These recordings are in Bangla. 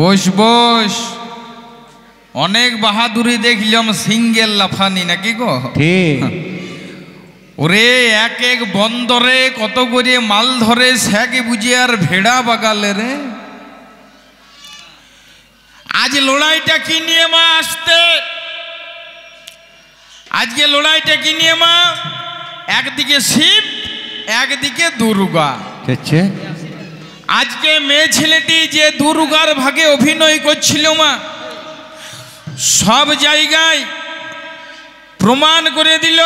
বস বস, অনেক বাহাদুরি দেখলাম, সিঙ্গেল লাফানি নাকি গো? ঠিক। ওরে এক এক বন্দরে কত করে মাল ধরে, স্যাকে বুঝে আর ভেড়া বাগালে রে। আজ লড়াইটা কি নিয়ে মা আসতে? আজকে লড়াইটা কি নিয়ে মা? একদিকে শিব, একদিকে দুর্গা। আজকে মেয়ে ছেলেটি যে দুর্গার ভাগে অভিনয় করছিল মা, সব জায়গায় প্রমাণ করে দিল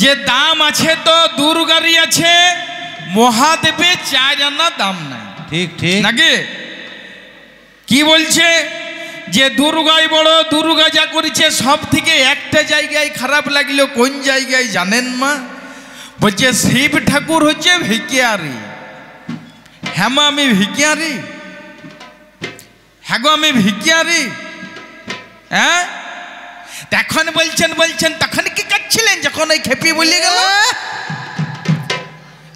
যে দাম আছে তো দুর্গারই আছে, মহাদেবে 4 আনা দাম নাই। ঠিক ঠিক নাকি? কি বলছে যে দুর্গাই বড়, দুর্গা যা করেছে। সব থেকে একটা জায়গায় খারাপ লাগলো, কোন জায়গায় জানেন মা? বলছে শিব ঠাকুর হচ্ছে ভিকিয়ারি। হ্যাঁ মা, আমি ভিকিয়ারি? হ্যাঁ গো, আমি ভিকিয়ারি। হ্যাঁ, তখন বলছেন তখন কি করছিলেন যখন ওই খেপি বলে গেল?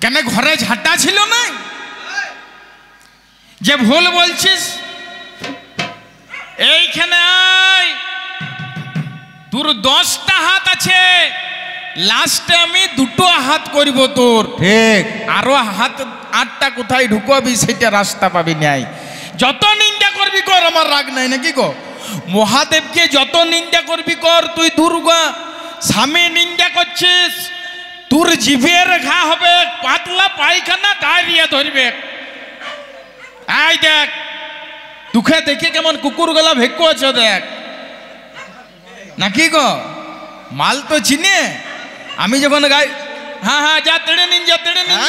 কেন ঘরে ঝাঁটা ছিল না? যে ভুল বলছিস এইখানে আয়, তোর 10টা হাত আছে, লাস্টে আমি 2টো হাত করব তোর। ঠিক। আরো হাত 8টা কোথায় ঢুকাবি সেটা রাস্তা পাবি নাই। যত নিন্দা করবি কর, আমার রাগ নাই নাকি গো? মহাদেবকে যত নিন্দা করবি কর। তুই দুর্গা স্বামী নিন্দা করছিস, তোর জিভের ঘা হবে, পাতলা পায়খানা ডায়রিয়া ধরবে। আই দেখ, তুখে দেখে কেমন কুকুর গলা ভেক্য আছে দেখ, নাকি গো? মাল তো চিনে। আমি যখন গাই, হ্যাঁ হ্যাঁ যা তেড়ে নিন, যা তেড়ে নিন।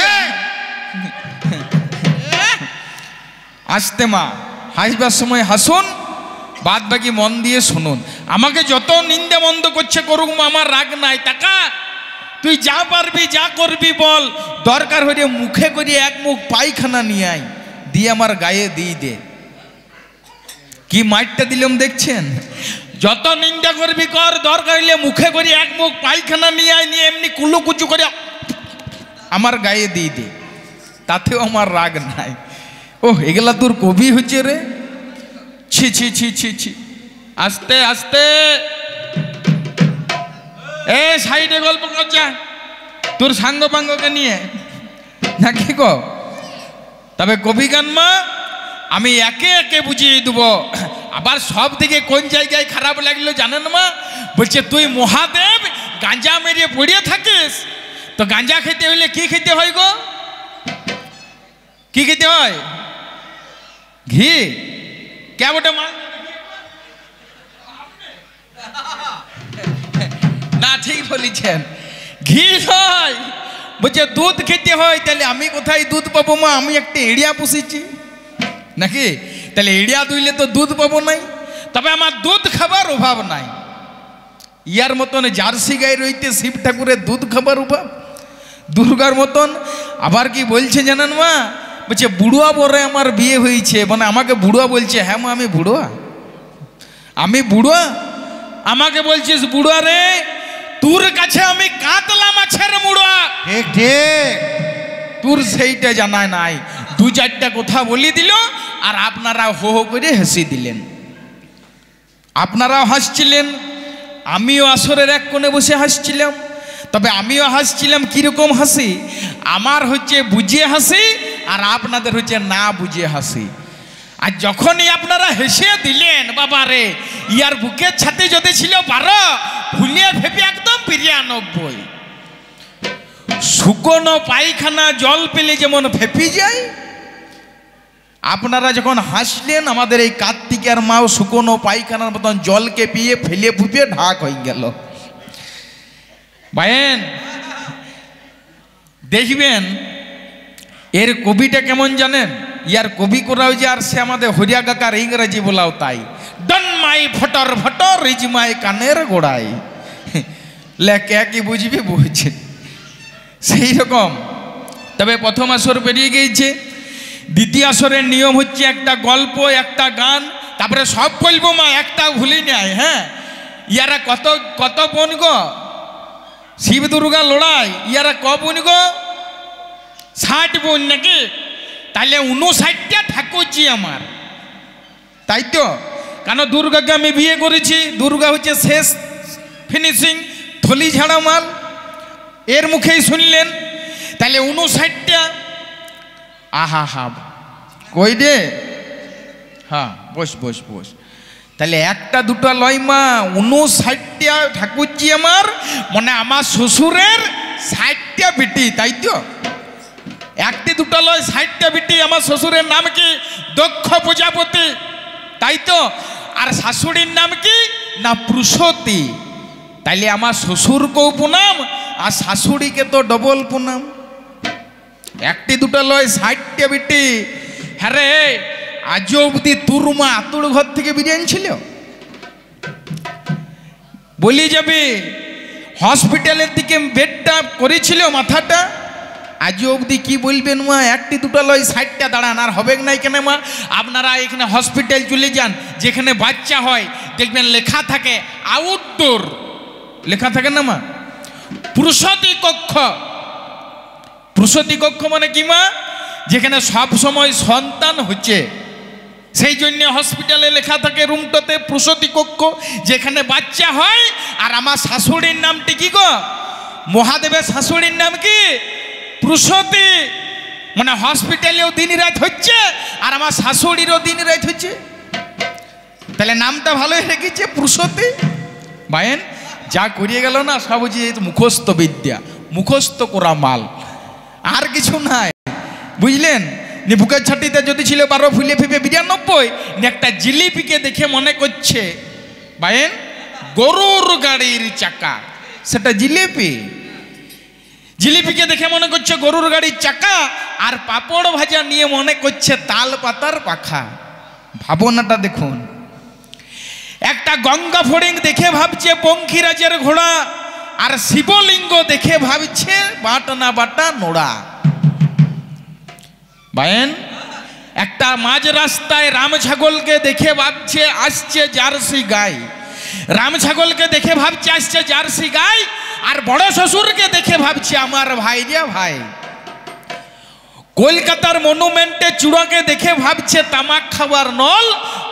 আসতে মা, হাসবার সময় হাসুন, বাদ বাকি মন দিয়ে শুনুন। আমাকে যত নিন্দা মন্দ করছে করুক মা, আমার রাগ নাই। টাকা তুই যা পারবি যা করবি বল, দরকার হলে মুখে করে এক মুখ পায়খানা নিয়ে আয়, দিয়ে আমার গায়ে দিয়ে দে। কি মাইটটা দিলাম দেখছেন? যত নিন্দা করবি কর, দরকার হলে মুখে করে এক মুখ পায়খানা নিয়ে আয়, নিয়ে এমনি কুলুকুচু করে আমার গায়ে দিয়ে দে, তাতেও আমার রাগ নাই। ও এগুলা তোর কবি হচ্ছে রে? ছি ছি ছি ছি ছি। আস্তে আস্তে এ সাইডে গল্প কর যা তোর সাঙ্গ পাঙ্গকে নিয়ে, নাকি গো? তবে কবি গান মা আমি একে একে বুঝিয়ে দেবো। আবার সব দিকে কোন জায়গায় খারাপ লাগলো জানেন মা? বলছে তুই মহাদেব গাঁজা মেরে পড়িয়ে থাকিস, তো গাঁজা খেতে হইলে কি খেতে হয় গো? কি খেতে হয়? ঘি। কে বটে মা? না, ঠিক বলেছেন, ঘি হয়। বলছে দুধ খেতে হয়। তাহলে আমি কোথায় দুধ পাবো মা? আমি একটা এড়িয়া পুষেছি নাকি? তাহলে এড়িয়া দুইলে তো দুধ পাবো নাই। তবে আমার দুধ খাবার অভাব নাই। ইয়ার মতন জার্সি গাই রইতে শিব ঠাকুরের দুধ খাবার অভাব, দুর্গার মতন। আবার কি বলছে জানেন মা? বলছে বুড়ুয়া বরে আমার বিয়ে হয়েছে, মানে আমাকে বুড়ুয়া বলছে। হ্যাঁ মা, আমি বুড়ুয়া, আমি বুড়ুয়া। আমাকে বলছিস বুড়ুয়া রে? তোর কাছে আমি কাতলা মাছের মুড়া। ঠিক ঠিক। তোর সেইটা জানায় নাই। 2-4টা কথা বলি দিল, আর আপনারা হো হো করে হেসে দিলেন। আপনারাও হাসছিলেন, আমিও আসরের এক কোণে বসে হাসছিলাম। তবে আমিও হাসছিলাম কিরকম হাসি? আমার হচ্ছে বুঝিয়ে হাসি, আর আপনাদের হচ্ছে না বুঝিয়ে হাসি। আর যখনই আপনারা হেসে দিলেন, বাবা রে, ইয়ার বুকের ছাতে যদি ছিল 12, ফুলিয়ে ভেবে একদম 92। শুকনো পায়খানা জল পেলে যেমন ফেপে যায়, আপনারা যখন হাসলেন, আমাদের এই কার্তিকের মাও শুকনো পায়খানার মতন জলকে পিয়ে ফেলে ফুপিয়ে ঢাক হয়ে গেল। ভাইয়েন দেখবেন এর কবিটা কেমন জানেন? ইয়ার কবি করাও যে, আর সে আমাদের হরিয়া কাকার ইংরেজি বলাও তাই। ডন মাই ফটর ফটর রিজ মাই কানের গোড়াই। লেখে কি বুঝবি বুঝছে সেই রকম। তবে প্রথম আসর পেরিয়ে গিয়েছে, দ্বিতীয় আসরের নিয়ম হচ্ছে একটা গল্প, একটা গান, তারপরে সব বলবো মা, একটা ভুলি নাই। হ্যাঁ, ইয়ারা কত কত বোন গো? শিব দুর্গা লড়াই, ইয়ারা ক বোন গো? 60 বোন নাকি? তাহলে 59টা ঠাকুরজি আমার। তাই তো, কেন দুর্গাকে আমি বিয়ে করেছি, দুর্গা হচ্ছে শেষ ফিনিশিং থলি ঝাড়া মাল, এর মুখেই শুনলেন। তাহলে 59টা, আহা হা কই রে, হ্যাঁ বস বস বস। তাহলে একটা দুটা লয় মা, 59টা ঠাকুরজি আমার, মানে আমার শ্বশুরের 60টা বেটি, তাই তো? একটি দুটা লয় 60টা বেটি। আমার শ্বশুরের নাম কি? দক্ষ প্রজাপতি, তাই তো? আর শাশুড়ির নাম কি? না প্রসূতি। তাইলে আমার শ্বশুরকেও প্রণাম আর শাশুড়িকে তো ডবল প্রণাম। একটি দুটা লয় 60টা বেটি। হ্যাঁ রে, আজও অবধি তোর মা তোর ঘর থেকে বিরিয়ানি ছিল? বলি যাবে হসপিটালের দিকে বেডটা করেছিল মাথাটা, আজও অবধি কি বলবেন মা? একটি দুটা লয় 60টা দাঁড়ান, আর হবে নাই কেন মা? আপনারা এখানে হসপিটাল চলে যান, যেখানে বাচ্চা হয় দেখবেন লেখা থাকে আউটডোর, লেখা থাকে না মা? প্রসূতি কক্ষ। প্রসূতি কক্ষ মানে কি মা? যেখানে সব সময় সন্তান হচ্ছে, সেই জন্য হসপিটালে লেখা থাকে রুমটাতে প্রসূতি কক্ষ, যেখানে বাচ্চা হয়। আর আমার শাশুড়ির নামটি কি গো? মহাদেবের শাশুড়ির নাম কি? প্রসূতি। মানে হসপিটালেও দিন রাত হচ্ছে আর আমার শাশুড়িরও দিন রাত হচ্ছে। তাহলে নামটা ভালোই রেখেছে প্রসূতি। ভাইয়েন যা করিয়ে গেল না, সব হচ্ছে মুখস্থ বিদ্যা, মুখস্থ করা মাল, আর কিছু নাই, বুঝলেন? বুকের ছাটিতে যদি ছিল 12 ফুলে ফেপে 92, একটা জিলিপিকে দেখে মনে করছে ভাইয়েন গরুর গাড়ির চাকা, সেটা জিলিপি। জিলিপিকে দেখে মনে করছে গরুর গাড়ির চাকা, আর পাপড় ভাজা নিয়ে মনে করছে তাল পাতার পাখা। ভাবনাটা দেখুন। একটা গঙ্গা ফড়িং দেখে ভাবছে পঙ্খিরাজের ঘোড়া, আর শিবলিঙ্গ দেখে ভাবছে বাটনা বাটা নোড়া। ভাইয়েন একটা মাঝ রাস্তায় রাম ছাগলকে দেখে ভাবছে আসছে জার্সি গাই, রাম ছাগলকে দেখে ভাবছে আসছে জার্সি গাই, আর বড় শ্বশুরকে দেখে ভাবছে আমার ভাই রে ভাই। কলকাতার মনুমেন্টে চূড়াকে দেখে ভাবছে তামাক খাবার নল,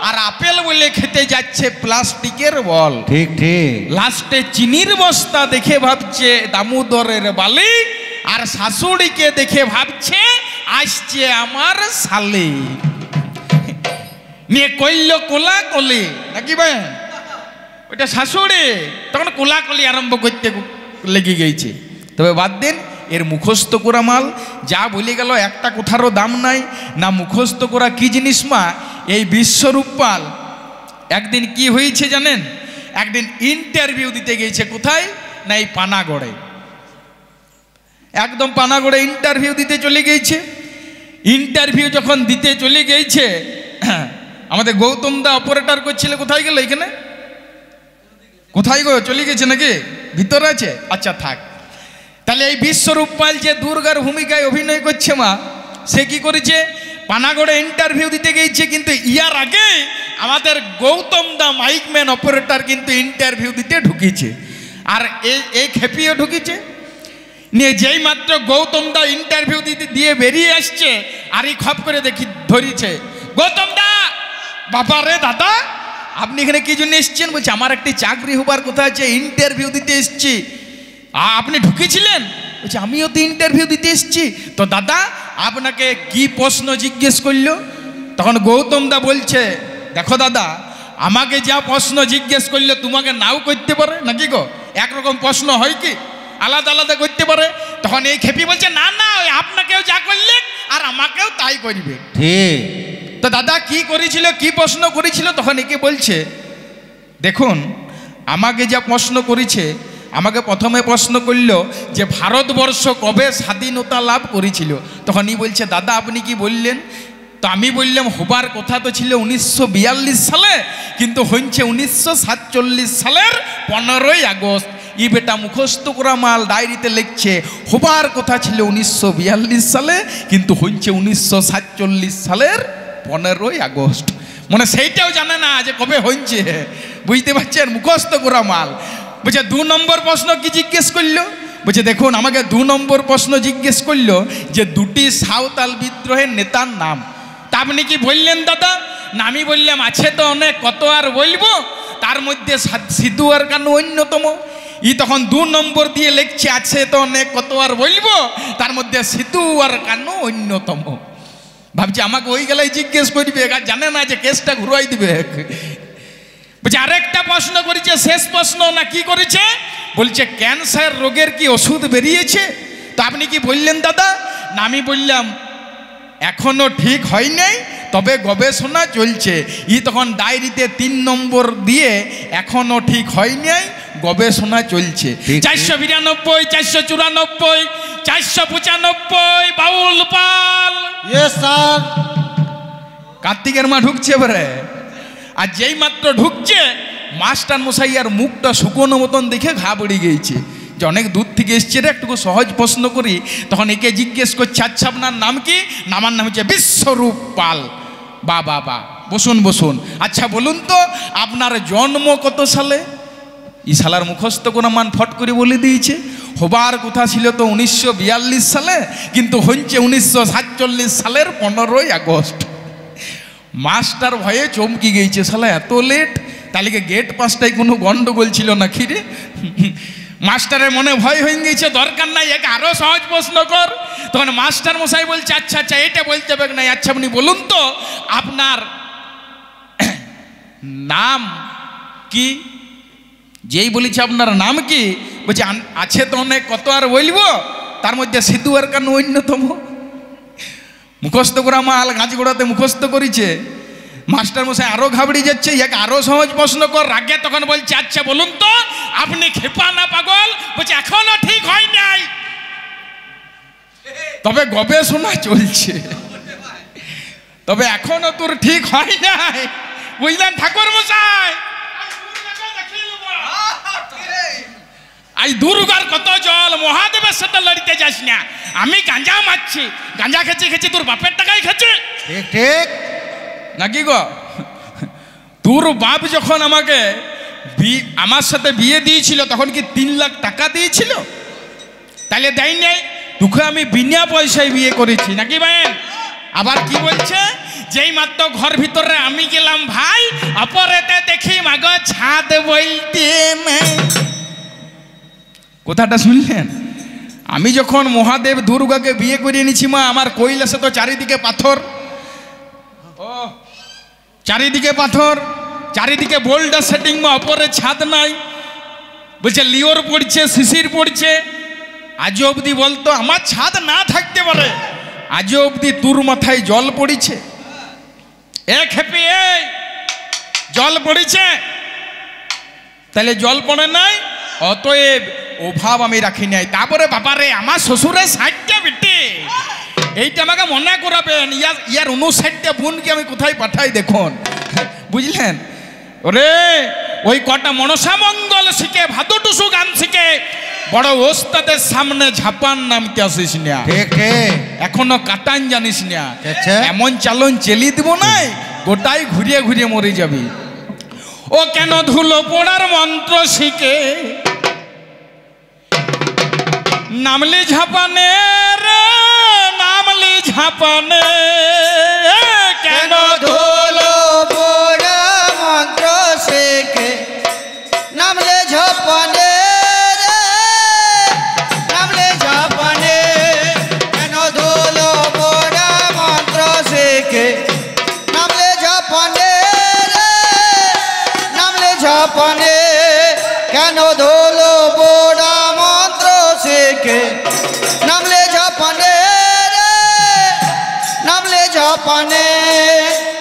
আর আপেল বলে খেতে যাচ্ছে প্লাস্টিকের বল। ঠিক ঠিক। লাস্টে চিনির বস্তা দেখে ভাবছে দামোদরের বালি, আর শাশুড়িকে দেখে ভাবছে আসছে আমার শালি। নিয়ে কইল কোলা কলি, নাকি ভাই? ওইটা শাশুড়ি, তখন কোলাকলি আরম্ভ করতে লেগে গেছে। তবে বাদ দিন, এর মুখস্থ করা মাল যা বলে গেল একটা কোথারও দাম নাই না। মুখস্থ করা কি জিনিস মা? এই বিশ্বরূপ পাল একদিন কি হয়েছে জানেন? একদিন ইন্টারভিউ দিতে গিয়েছে। কোথায়? না এই পানাগড়ে। একদম পানাগড়ে ইন্টারভিউ দিতে চলে গিয়েছে। ইন্টারভিউ যখন দিতে চলে গিয়েছে, আমাদের গৌতম দা অপারেটর করছিল। কোথায় গেল? এখানে কোথায় গো? চলে গেছে নাকি? ভিতরে আছে? আচ্ছা থাক। তাহলে এই বিশ্বরূপ পাল যে দুর্গার ভূমিকায় অভিনয় করছে মা, সে কি করেছে? পানাগড়ে ইন্টারভিউ দিতে গিয়েছে, কিন্তু ইয়ার আগে আমাদের গৌতম দা মাইকম্যান অপারেটর কিন্তু ইন্টারভিউ দিতে ঢুকেছে, আর এই খেপিয়ে ঢুকেছে। নিয়ে যেই মাত্র গৌতম দা ইন্টারভিউ দিতে দিয়ে বেরিয়ে আসছে, আর এই খপ করে দেখি ধরিছে, গৌতম দা। বাবা রে দাদা, আপনি এখানে কি জন্য এসছেন? বলছে আমার একটি চাকরি হবার কথা আছে, ইন্টারভিউ দিতে এসছি। আপনি ঢুকেছিলেন? বলছে আমিও তো ইন্টারভিউ দিতে এসছি। তো দাদা আপনাকে কি প্রশ্ন জিজ্ঞেস করলো? তখন গৌতম দা বলছে, দেখো দাদা, আমাকে যা প্রশ্ন জিজ্ঞেস করলো তোমাকে নাও করতে পারে নাকি গো? একরকম প্রশ্ন হয় কি? আলাদা আলাদা করতে পারে। তখন এই খেপি বলছে না না, আপনাকেও যা করলে আর আমাকেও তাই করবে। ঠিক। তো দাদা কি করেছিল, কি প্রশ্ন করেছিল? তখন একে বলছে, দেখুন আমাকে যা প্রশ্ন করেছে, আমাকে প্রথমে প্রশ্ন করল যে ভারতবর্ষ কবে স্বাধীনতা লাভ করেছিল। তখন ই বলছে দাদা আপনি কি বললেন? তো আমি বললাম হবার কথা তো ছিল 1942 সালে, কিন্তু হচ্ছে 1947 সালের 15ই আগস্ট। ই বেটা মুখস্থ করা মাল ডায়েরিতে লিখছে হবার কথা ছিল 1942 সালে, কিন্তু হচ্ছে 1947 সালের 15ই আগস্ট। মানে সেইটাও জানে না যে কবে হচ্ছে। বুঝতে পারছেন? মুখস্থ করা মাল। বলছে 2 নম্বর প্রশ্ন কি জিজ্ঞেস করলো? বলছে দেখুন আমাকে 2 নম্বর প্রশ্ন জিজ্ঞেস করলো যে দুটি সাঁওতাল বিদ্রোহের নেতার নাম। তা আপনি কি বললেন দাদা? না আমি বললাম আছে তো অনেক, কত আর বলবো, তার মধ্যে সিধু আর কানু অন্যতম। ই তখন 2 নম্বর দিয়ে লিখছে আছে তো অনেক, কত আর বলবো, তার মধ্যে সিধু আর কানু অন্যতম। ভাবছি আমাকে ওই গেলাই জিজ্ঞেস করবে, জানে না যে কেসটা ঘুরাই দিবে। বলছে আরেকটা প্রশ্ন করেছে, শেষ প্রশ্ন না কি করেছে, বলছে ক্যান্সার রোগের কি ওষুধ বেরিয়েছে? তো আপনি কি বললেন দাদা? না আমি বললাম এখনো ঠিক হয় নাই, তবে গবেষণা চলছে। ই তখন ডায়েরিতে 3 নম্বর দিয়ে এখনো ঠিক হয় নাই, গবেষণা চলছে। 492, 494, 495 বাউল পাল। স্যার কার্তিকের মা ঢুকছে এবারে, আর যেই মাত্র ঢুকছে মাস্টার মশাই আর মুখটা শুকনো মতন দেখে ঘা পড়ে গিয়েছে, যে অনেক দূর থেকে এসছে রে, একটু সহজ প্রশ্ন করি। তখন একে জিজ্ঞেস করছে আচ্ছা আপনার নাম কি? আমার নাম হচ্ছে বিশ্বরূপ পাল। বা বা বা, বসুন বসুন। আচ্ছা বলুন তো আপনার জন্ম কত সালে? ই সালার মুখস্থ করে মান ফট করে বলে দিয়েছে। হবার কথা ছিল তো 1942 সালে, কিন্তু হচ্ছে 1947 সালের 15ই আগস্ট। মাস্টার ভয়ে চমকি গিয়েছে, শালা এত লেট, তাহলে গেট পাসটাই কোনো গন্ডগোল ছিল না খিরে। মাস্টারের মনে ভয় হয়ে গিয়েছে, দরকার নাই একে আরো সহজ প্রশ্ন কর। তখন মাস্টার মশাই বলছে আচ্ছা আচ্ছা এটা বলতে হবে না, আচ্ছা আপনি বলুন তো আপনার নাম কি? যেই বলেছে আপনার নাম কি, বলছে আছে তো অনেক, কত আর বলবো, তার মধ্যে সিধু আর কানু অন্যতম। মুখস্থ করা মাল গাছগোড়াতে মুখস্থ করেছে। মাস্টার মশাই আরো ঘাবড়ে যাচ্ছে, ইয়াকে আরো সহজ প্রশ্ন কর। রাগে তখন বলছে আচ্ছা বলুন তো আপনি খেপা না পাগল? বলছে এখনো ঠিক হয় নাই, তবে গবেষণা চলছে, তবে এখনো তোর ঠিক হয় নাই, বুঝলেন ঠাকুর মশাই? আই দুর্গার কত জল, মহাদেবের সাথে লড়তে যাস না। আমি গাঁজা মারছি, গাঁজা খেছি খেছি তোর বাপের টাকাই খেছে। ঠিক ঠিক নাকি গো? তোর বাপ যখন আমাকে আমার সাথে বিয়ে দিয়েছিল তখন কি 3 লাখ টাকা দিয়েছিল? তাহলে দেয় নাই, তোকে আমি বিনা পয়সায় বিয়ে করেছি নাকি ভাই? আবার কি বলছে, যেই মাত্র ঘর ভিতরে আমি গেলাম ভাই, অপরেতে দেখি মাগো ছাদ বলতে নাই। কথাটা শুনলেন? আমি যখন মহাদেব দুর্গাকে বিয়ে করে এনেছি মা, আমার কৈলাসে তো চারিদিকে পাথর, ও চারিদিকে পাথর, চারিদিকে বোল্ডার সেটিং, মা অপরে ছাদ নাই। বলছে লিওর পড়ছে, শিশির পড়ছে। আজ অবধি বলতো আমার ছাদ না থাকতে পারে, আজ অবধি তোর মাথায় জল পড়েছে। এক হ্যাপি এই জল পড়েছে, তাহলে জল পড়ে নাই, অতএব অভাব আমি রাখি নাই। তারপরে বাবারে আমার শ্বশুরের 60টা বেটে, এইটা আমাকে মনে করাবেন। ইয়ার 59টা বোনকে আমি কোথায় পাঠাই দেখুন, বুঝলেন? ওরে ওই কটা মনসা মঙ্গল শিখে, ভাদু টুসু গান শিখে বড় ওস্তাদের সামনে ঝাপান নামতে আসিস না। ঠিক ঠিক এখনো কাটান জানিস না, আচ্ছা। এমন চালন চেলি দিব নাই, গোটাই ঘুরিয়ে ঘুরিয়ে মরে যাবি। ও কেন ধুলো পোড়ার মন্ত্র শিখে নামলি ঝাপানে রে, নামলি ঝাপানে, কেন ধুলো পোড়া মন্ত্র শিখে নামলে ঝাপানে রে, নামলে ঝাপানে, কেন ধুলো পোড়া মন্ত্র শিখে নামলে ঝাপানে রে, নামলে ঝাপানে, কেন ধুলো পোড়া মন্ত্র শিখে নামলে ঝাপানে রে, নামলে ঝাপানে,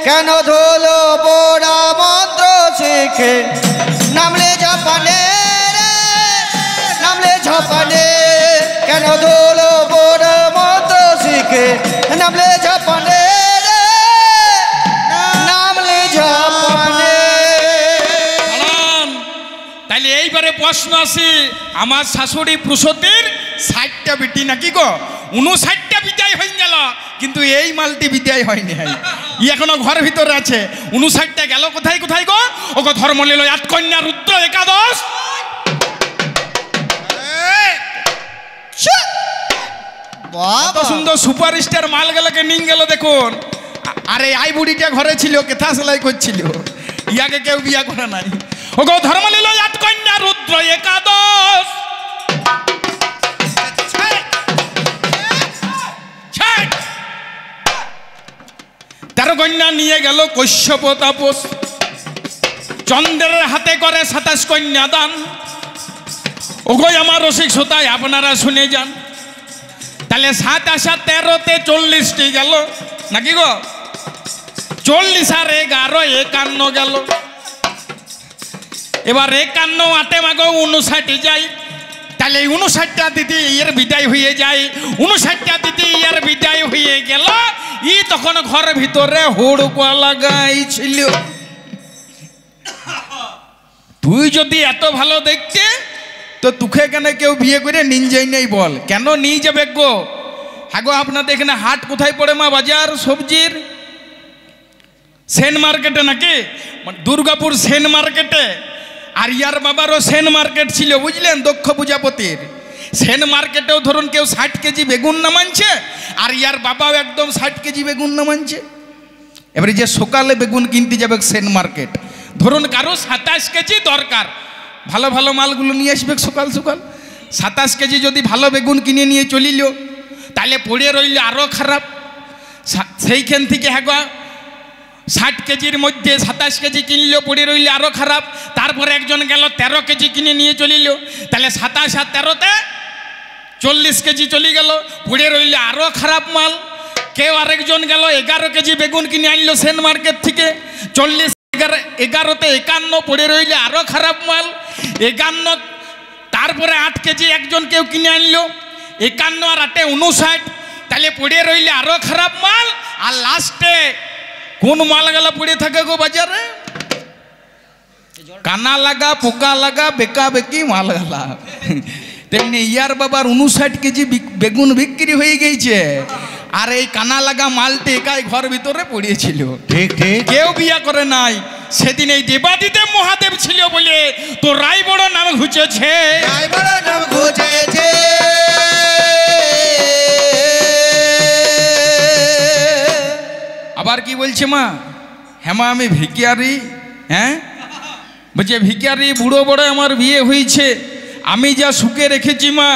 কেন ধুলো পোড়া মন্ত্র শিখে নামলে ঝাপানে রে, নামলে ঝাপানে, কেন ধুলো পোড়া মন্ত্র শিখে নামলে ঝাপানে রে, নামলে ঝাপানে। তাইলে এইবারে প্রশ্ন আসি, আমার শাশুড়ি প্রসূতির 60টা বেটি নাকি গো? 59টা বিদায় হয়ে গেল, কিন্তু এই মালটি বিদায় হয়নি। ই এখনো ঘর ভিতরে আছে। 59টা গেল কোথায় কোথায় গো? ওগো ধর্ম নিল 8 কন্যা, রুদ্র একাদশ। কত সুন্দর সুপারস্টার মাল গেলকে নিয়ে গেল দেখুন। আর এই আই বুড়িটা ঘরে ছিল, কেথা সেলাই করছিল, ইয়াকে কেউ বিয়া করে নাই। ওগো ধর্ম নিল 8 কন্যা, রুদ্র একাদশ। তেরো কন্যা নিয়ে গেল কশ্যপ তাপস, চন্দ্রের হাতে করে 27 কন্যা দান। ওগো আমার রসিক শ্রোতায় আপনারা শুনে যান, তাহলে 7 আসা 13তে 40টি গেল নাকি গো, 40 আর 11 51 গেল। এবার 51 8 মাগো 59 যায়, তাহলে 59টা দিদি এর বিদায় হয়ে যায়, 59টা দিদি এর বিদায় হয়ে গেল। ই তখন ঘরের ভিতরে হুড়কো লাগাইছিল। তুই যদি এত ভালো দেখতে তো তুকে কেন কেউ বিয়ে করে নিন যাই নাই বল, কেন নিয়ে যাবে গো? হ্যাঁ গো, আপনাদের এখানে হাট কোথায় পড়ে মা? বাজার সবজির সেন মার্কেটে নাকি, দুর্গাপুর সেন মার্কেটে। আর ইয়ার বাবারও সেন মার্কেট ছিল বুঝলেন, দক্ষ পূজাপতির সেন মার্কেটেও ধরুন কেউ 60 কেজি বেগুন নামানছে, আর ইয়ার বাবাও একদম 60 কেজি বেগুন নামানছে। এবারে যে সকালে বেগুন কিনতে যাবে সেন মার্কেট, ধরুন কারো 27 কেজি দরকার, ভালো ভালো মালগুলো নিয়ে আসবে সকাল সকাল। 27 কেজি যদি ভালো বেগুন কিনে নিয়ে চলিল, তাহলে পড়ে রইল আরও খারাপ। সেইখান থেকে হ্যাঁ 60 কেজির মধ্যে 27 কেজি কিনলেও পড়ে রইলে আরও খারাপ। তারপরে একজন গেল 13 কেজি কিনে নিয়ে চলিল, তাহলে 27 আর 13তে 40 কেজি চলে গেল, পড়ে রইলে আরও খারাপ মাল। কেউ আরেকজন গেল 11 কেজি বেগুন কিনে আনলো সেন মার্কেট থেকে, 40 11তে 51 পড়ে রইলে আরও খারাপ মাল। 51 তারপরে 8 কেজি একজন কেউ কিনে আনলো, 51 আর 8 59, তাহলে পড়ে রইলে আরও খারাপ মাল। আর লাস্টে কোন মাল গেলা পড়ে থাকে গো বাজারে? কানা লাগা, পোকা লাগা, বেকা বেকি মাল গেলা। তেমনি ইয়ার বাবার 59 কেজি বেগুন বিক্রি হয়ে গেছে, আর এই কানা লাগা মালটি একাই ঘর ভিতরে পড়িয়েছিল। ঠিক ঠিক, কেউ বিয়া করে নাই। সেদিন এই দেবাদিদেব মহাদেব ছিল বলে তো রায় বড় নাম ঘুচেছে, রায় বড় নাম ঘুচেছে। আবার কি বলছে মা? হ্যাঁ মা, আমি ভিকিয়ারি। হ্যাঁ বলছে ভিকিয়ারি, বুড়ো বড় আমার বিয়ে হয়েছে, আমি যা সুখে রেখেছি মা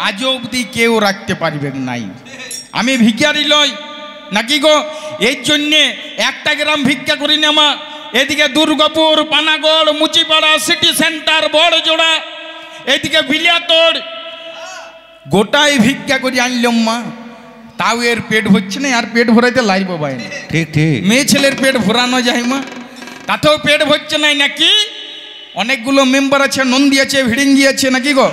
আজও অবধি কেউ রাখতে পারবে নাই। আমি ভিকিয়ারি লই নাকি গো? এই জন্যে একটা গ্রাম ভিক্ষা করি না মা। এদিকে দুর্গাপুর, পানাগড়, মুচিপাড়া, সিটি সেন্টার, বড়জোড়া, এদিকে বিলিয়াতড়, গোটাই ভিক্ষা করে আনলাম মা, তাও এর পেট ভরছে না। আর পেট ভরাইতে লাগবে ভাই, ঠিক ঠিক, মেয়ে ছেলের পেট ভরানো যায় মা, তাতেও পেট ভরছে নাই নাকি? অনেকগুলো মেম্বার আছে, নন্দী আছে, ভিড়িঙ্গি আছে নাকি গো,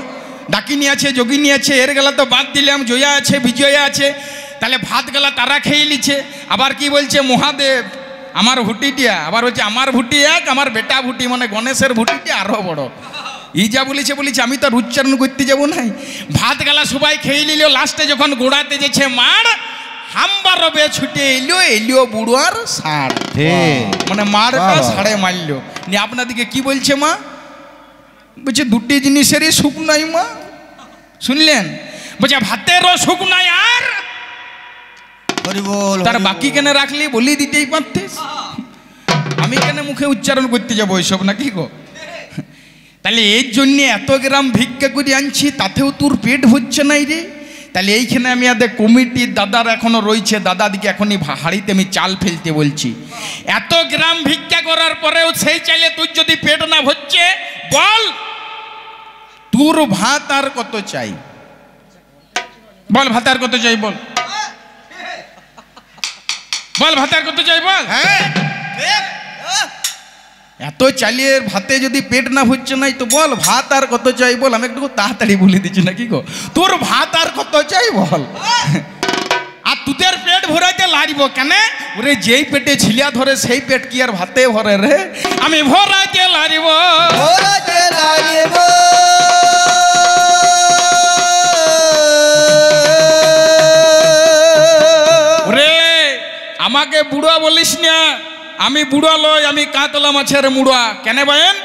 ডাকিনী আছে, যোগিনী আছে, এর গেলা তো বাদ দিলাম, জয়া আছে, বিজয়া আছে, তাহলে ভাত গেলা তারা খেয়ে নিচ্ছে। আবার কি বলছে মহাদেব আমার ভুটিটিয়া, আবার হচ্ছে আমার ভুটি এক, আমার বেটা ভুটি, মানে গণেশের ভুটিটি আরো বড়। ই যা বলেছে আমি তো আর উচ্চারণ করতে যাবো নাই। ভাত গেলা সবাই খেয়ে নিল, লাস্টে যখন গোড়াতে যেছে মার, হাম্বার রবে ছুটে এলিও বুড়োয়ার ষাঁড়, মানে মারটা ষাঁড়ে মারলো। নিয়ে আপনাদিকে কি বলছে মা? বলছে দুটি জিনিসেরই সুখ নাই মা। শুনলেন? বলছে ভাতেরও সুখ নাই, আর তার বাকি কেন রাখলি? বলি দিতেই পারতিস, আমি কেন মুখে উচ্চারণ করতে যাবো ওইসব নাকি গো? তাহলে এর জন্যে এত গ্রাম ভিক্ষা করে আনছি, তাতেও তোর পেট হচ্ছে নাই রে। তাহলে এইখানে আমি আদের কমিটির দাদার এখনো রয়েছে, দাদাদিকে এখনই হাড়িতে আমি চাল ফেলতে বলছি। এত গ্রাম ভিক্ষা করার পরেও সেই চাইলে তোর যদি পেট না ভরছে, বল তোর ভাত আর কত চাই? বল ভাত আর কত চাই? বল বল ভাত আর কত চাই? বল। হ্যাঁ, এত চালিয়ে ভাতে যদি পেট না ভরছে নাই তো বল ভাত আর কত চাই? বল, আমি একটু তাড়াতাড়ি বলে দিচ্ছি নাকি গো, তোর ভাত আর কত চাই বল। আর তোদের পেট ভরাইতে লাগবো কেন? ওরে যেই পেটে ঝিলিয়া ধরে সেই পেট কি আর ভাতে ভরে রে? আমি ভরাইতে লাগব, ভরাইতে লাগব। ওরে আমাকে বুড়া বলিস না, আমি বুড়া লয়, আমি কাতলা মাছের মুড়া। কেন ভাইন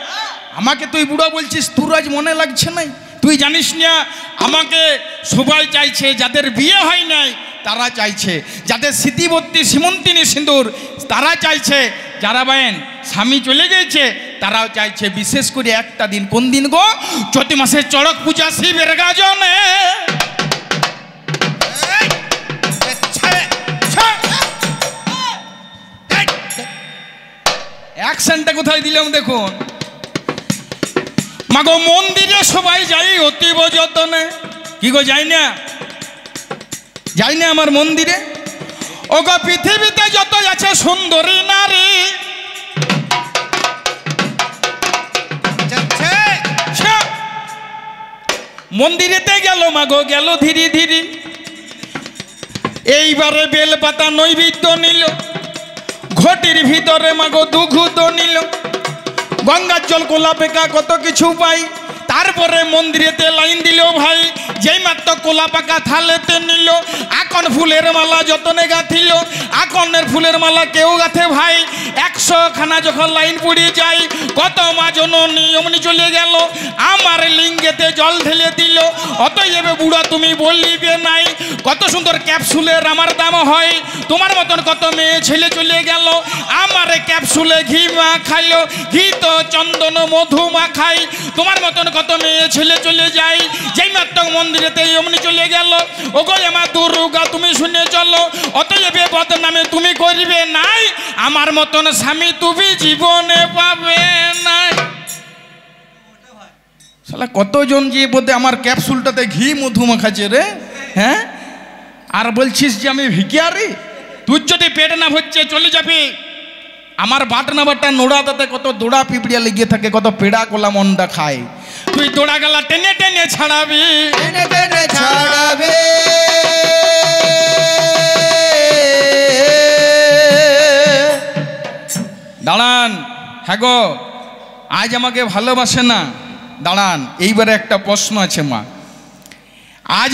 আমাকে তুই বুড়া বলছিস? তোর আজ মনে লাগছে নাই? তুই জানিস না আমাকে সবাই চাইছে, যাদের বিয়ে হয় নাই তারা চাইছে, যাদের স্মৃতিবর্তী সীমন্তিনী সিঁদুর তারা চাইছে, যারা বাইন স্বামী চলে গেছে তারাও চাইছে। বিশেষ করে একটা দিন, কোন দিন গো? চৈত্র মাসের চড়ক পূজা, শিবের গাজনে। অ্যাকশনটা কোথায় দিলাম দেখুন। মাগো মন্দিরে সবাই যাই অতীব যতনে। কি গো যাই না? যাই না আমার মন্দিরে? ও গো পৃথিবীতে যত আছে সুন্দরী নারী, মন্দিরেতে গেল মাগো, গেল ধীরে ধীরে। এইবারে বেলপাতা নৈবেদ্য নিল, ঘটির ভিতরে মাগো দুঘুত নিল, গঙ্গার জল কোলা পেকা কত কিছু পাই। তারপরে মন্দিরেতে লাইন দিল ভাই, যেই মাত্র কোলা পাকা থালেতে নিল, আকন ফুলের মালা যতনে গাঁথিল, আকনের ফুলের মালা কেউ গাঁথে ভাই। 100 খানা যখন লাইন পড়ে যায়, কত মা জননী অমনি চলে গেল, আমার লিঙ্গেতে জল ঢেলে দিল। অতএব বুড়া তুমি বলিবে নাই, কত সুন্দর ক্যাপসুলের আমার দাম হয়। তোমার মতন কত মেয়ে ছেলে চলে গেল, আমার ক্যাপসুলে ঘি মা খাইল, ঘি তো চন্দন মধু মা খাই। তোমার মতন কত মেয়ে ছেলে চলে যায়, যেই মাত্র মন্দিরেতে অমনি চলে গেল। ও গো আমার দুর্গা তুমি শুনে চলো, অতএব বদনামে তুমি করবে নাই, আমার মতন স্বামী তুমি জীবনে পাবে নাই। শালা কতজন যে বোধে আমার ক্যাপসুলটাতে ঘি মধু মাখাচ্ছে রে, হ্যাঁ? আর বলছিস যে আমি ভিখিয়ারি? তুই যদি পেট না হচ্ছে চলে যাবি। আমার বাট না বাটটা নোড়া, তাতে কত দোড়া পিঁপড়িয়া লেগে থাকে, কত পেড়া কলা মন্ডা খায়। তুই দোড়া গালা টেনে টেনে ছাড়াবি, টেনে টেনে ছাড়াবে। দাঁড়ান। হ্যাঁ গো, আজ আমাকে ভালোবাসে না? দাঁড়ান, এইবারে একটা প্রশ্ন আছে মা। আজ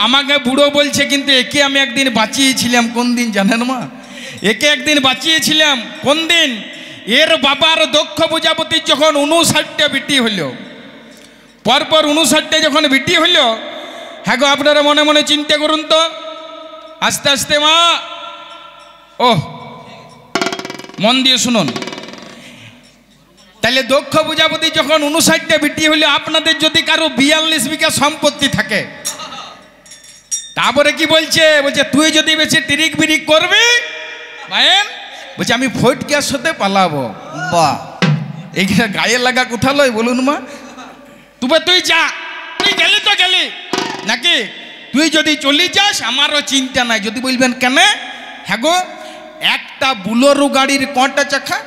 আমাকে বুড়ো বলছে, কিন্তু একে আমি একদিন বাঁচিয়েছিলাম। কোন দিন জানেন মা? একে একদিন বাঁচিয়েছিলাম। কোন দিন? এর বাবার দক্ষ প্রজাপতির যখন 59টা বিটি হইল, পরপর 59টা যখন বিটি হইল, হ্যাঁ গো আপনারা মনে মনে চিন্তা করুন তো, আস্তে আস্তে মা, ওহ মন দিয়ে শুনুন। তাহলে দক্ষ প্রজাপতি যখন 59টা বিটি হইল, আপনাদের যদি কারো 42 বিঘা সম্পত্তি থাকে, তারপরে কি বলছে? বলছে তুই যদি বেশি টিরিক বিরিক করবি ভাইয়েন, বলছে আমি ফটকের সাথে পালাবো। বাহ, এইখানে গায়ে লাগা কোথা লয় বলুন মা? তুই যা, তুই গেলি তো গেলি নাকি? তুই যদি চলি যাস আমারও চিন্তা নাই। যদি বলবেন কেন? হ্যাঁ গো, একটা বুলোরো গাড়ির কটা চাকা?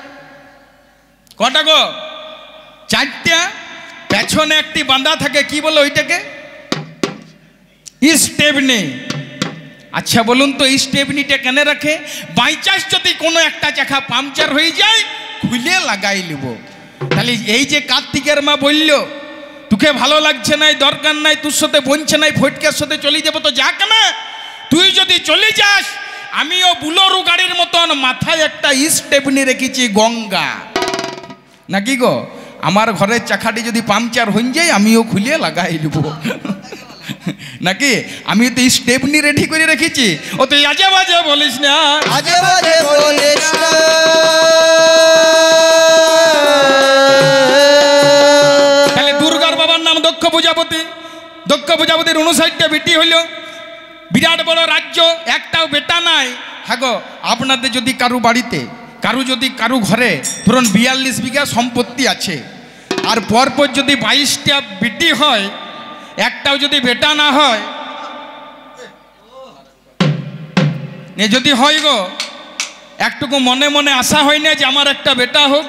কটা গো? 4টা। পেছনে একটি বাঁধা থাকে, কি বলে ওইটাকে? স্টেপনি। আচ্ছা বলুন তো, স্টেপনিটা কেন রাখে? বাই চান্স যদি কোনো একটা চাকা পাংচার হয়ে যায়, খুলে লাগাই নেব। তাহলে এই যে কার্তিকের মা বলল তোকে ভালো লাগছে নাই, দরকার নাই, তোর সাথে বনছে নাই, ফটকের সাথে চলে যাবো, তো যাক না। তুই যদি চলে যাস, আমিও বুলোরো গাড়ির মতন মাথায় একটা স্টেপনি রেখেছি, গঙ্গা নাকি গো? আমার ঘরের চাকাটি যদি পাংচার হয়ে যায়, আমিও খুলে লাগাই নেব নাকি? আমি তো স্টেপনি রেডি করে রেখেছি। ও তুই আজে বাজে বলিস না, আজে বাজে বলিস না। তাহলে দুর্গার বাবার নাম দক্ষ প্রজাপতি। দক্ষ প্রজাপতির 59টা বেটি হইল, বিরাট বড় রাজ্য, একটাও বেটা নাই। হ্যাঁ গো, আপনাদের যদি কারো বাড়িতে, কারো ঘরে ধরুন 42 বিঘা সম্পত্তি আছে, আর পরপর যদি 22টা বেটি হয়, একটাও যদি বেটা না হয়, যদি হয় গো, একটুকু মনে মনে আশা হয় না যে আমার একটা বেটা হোক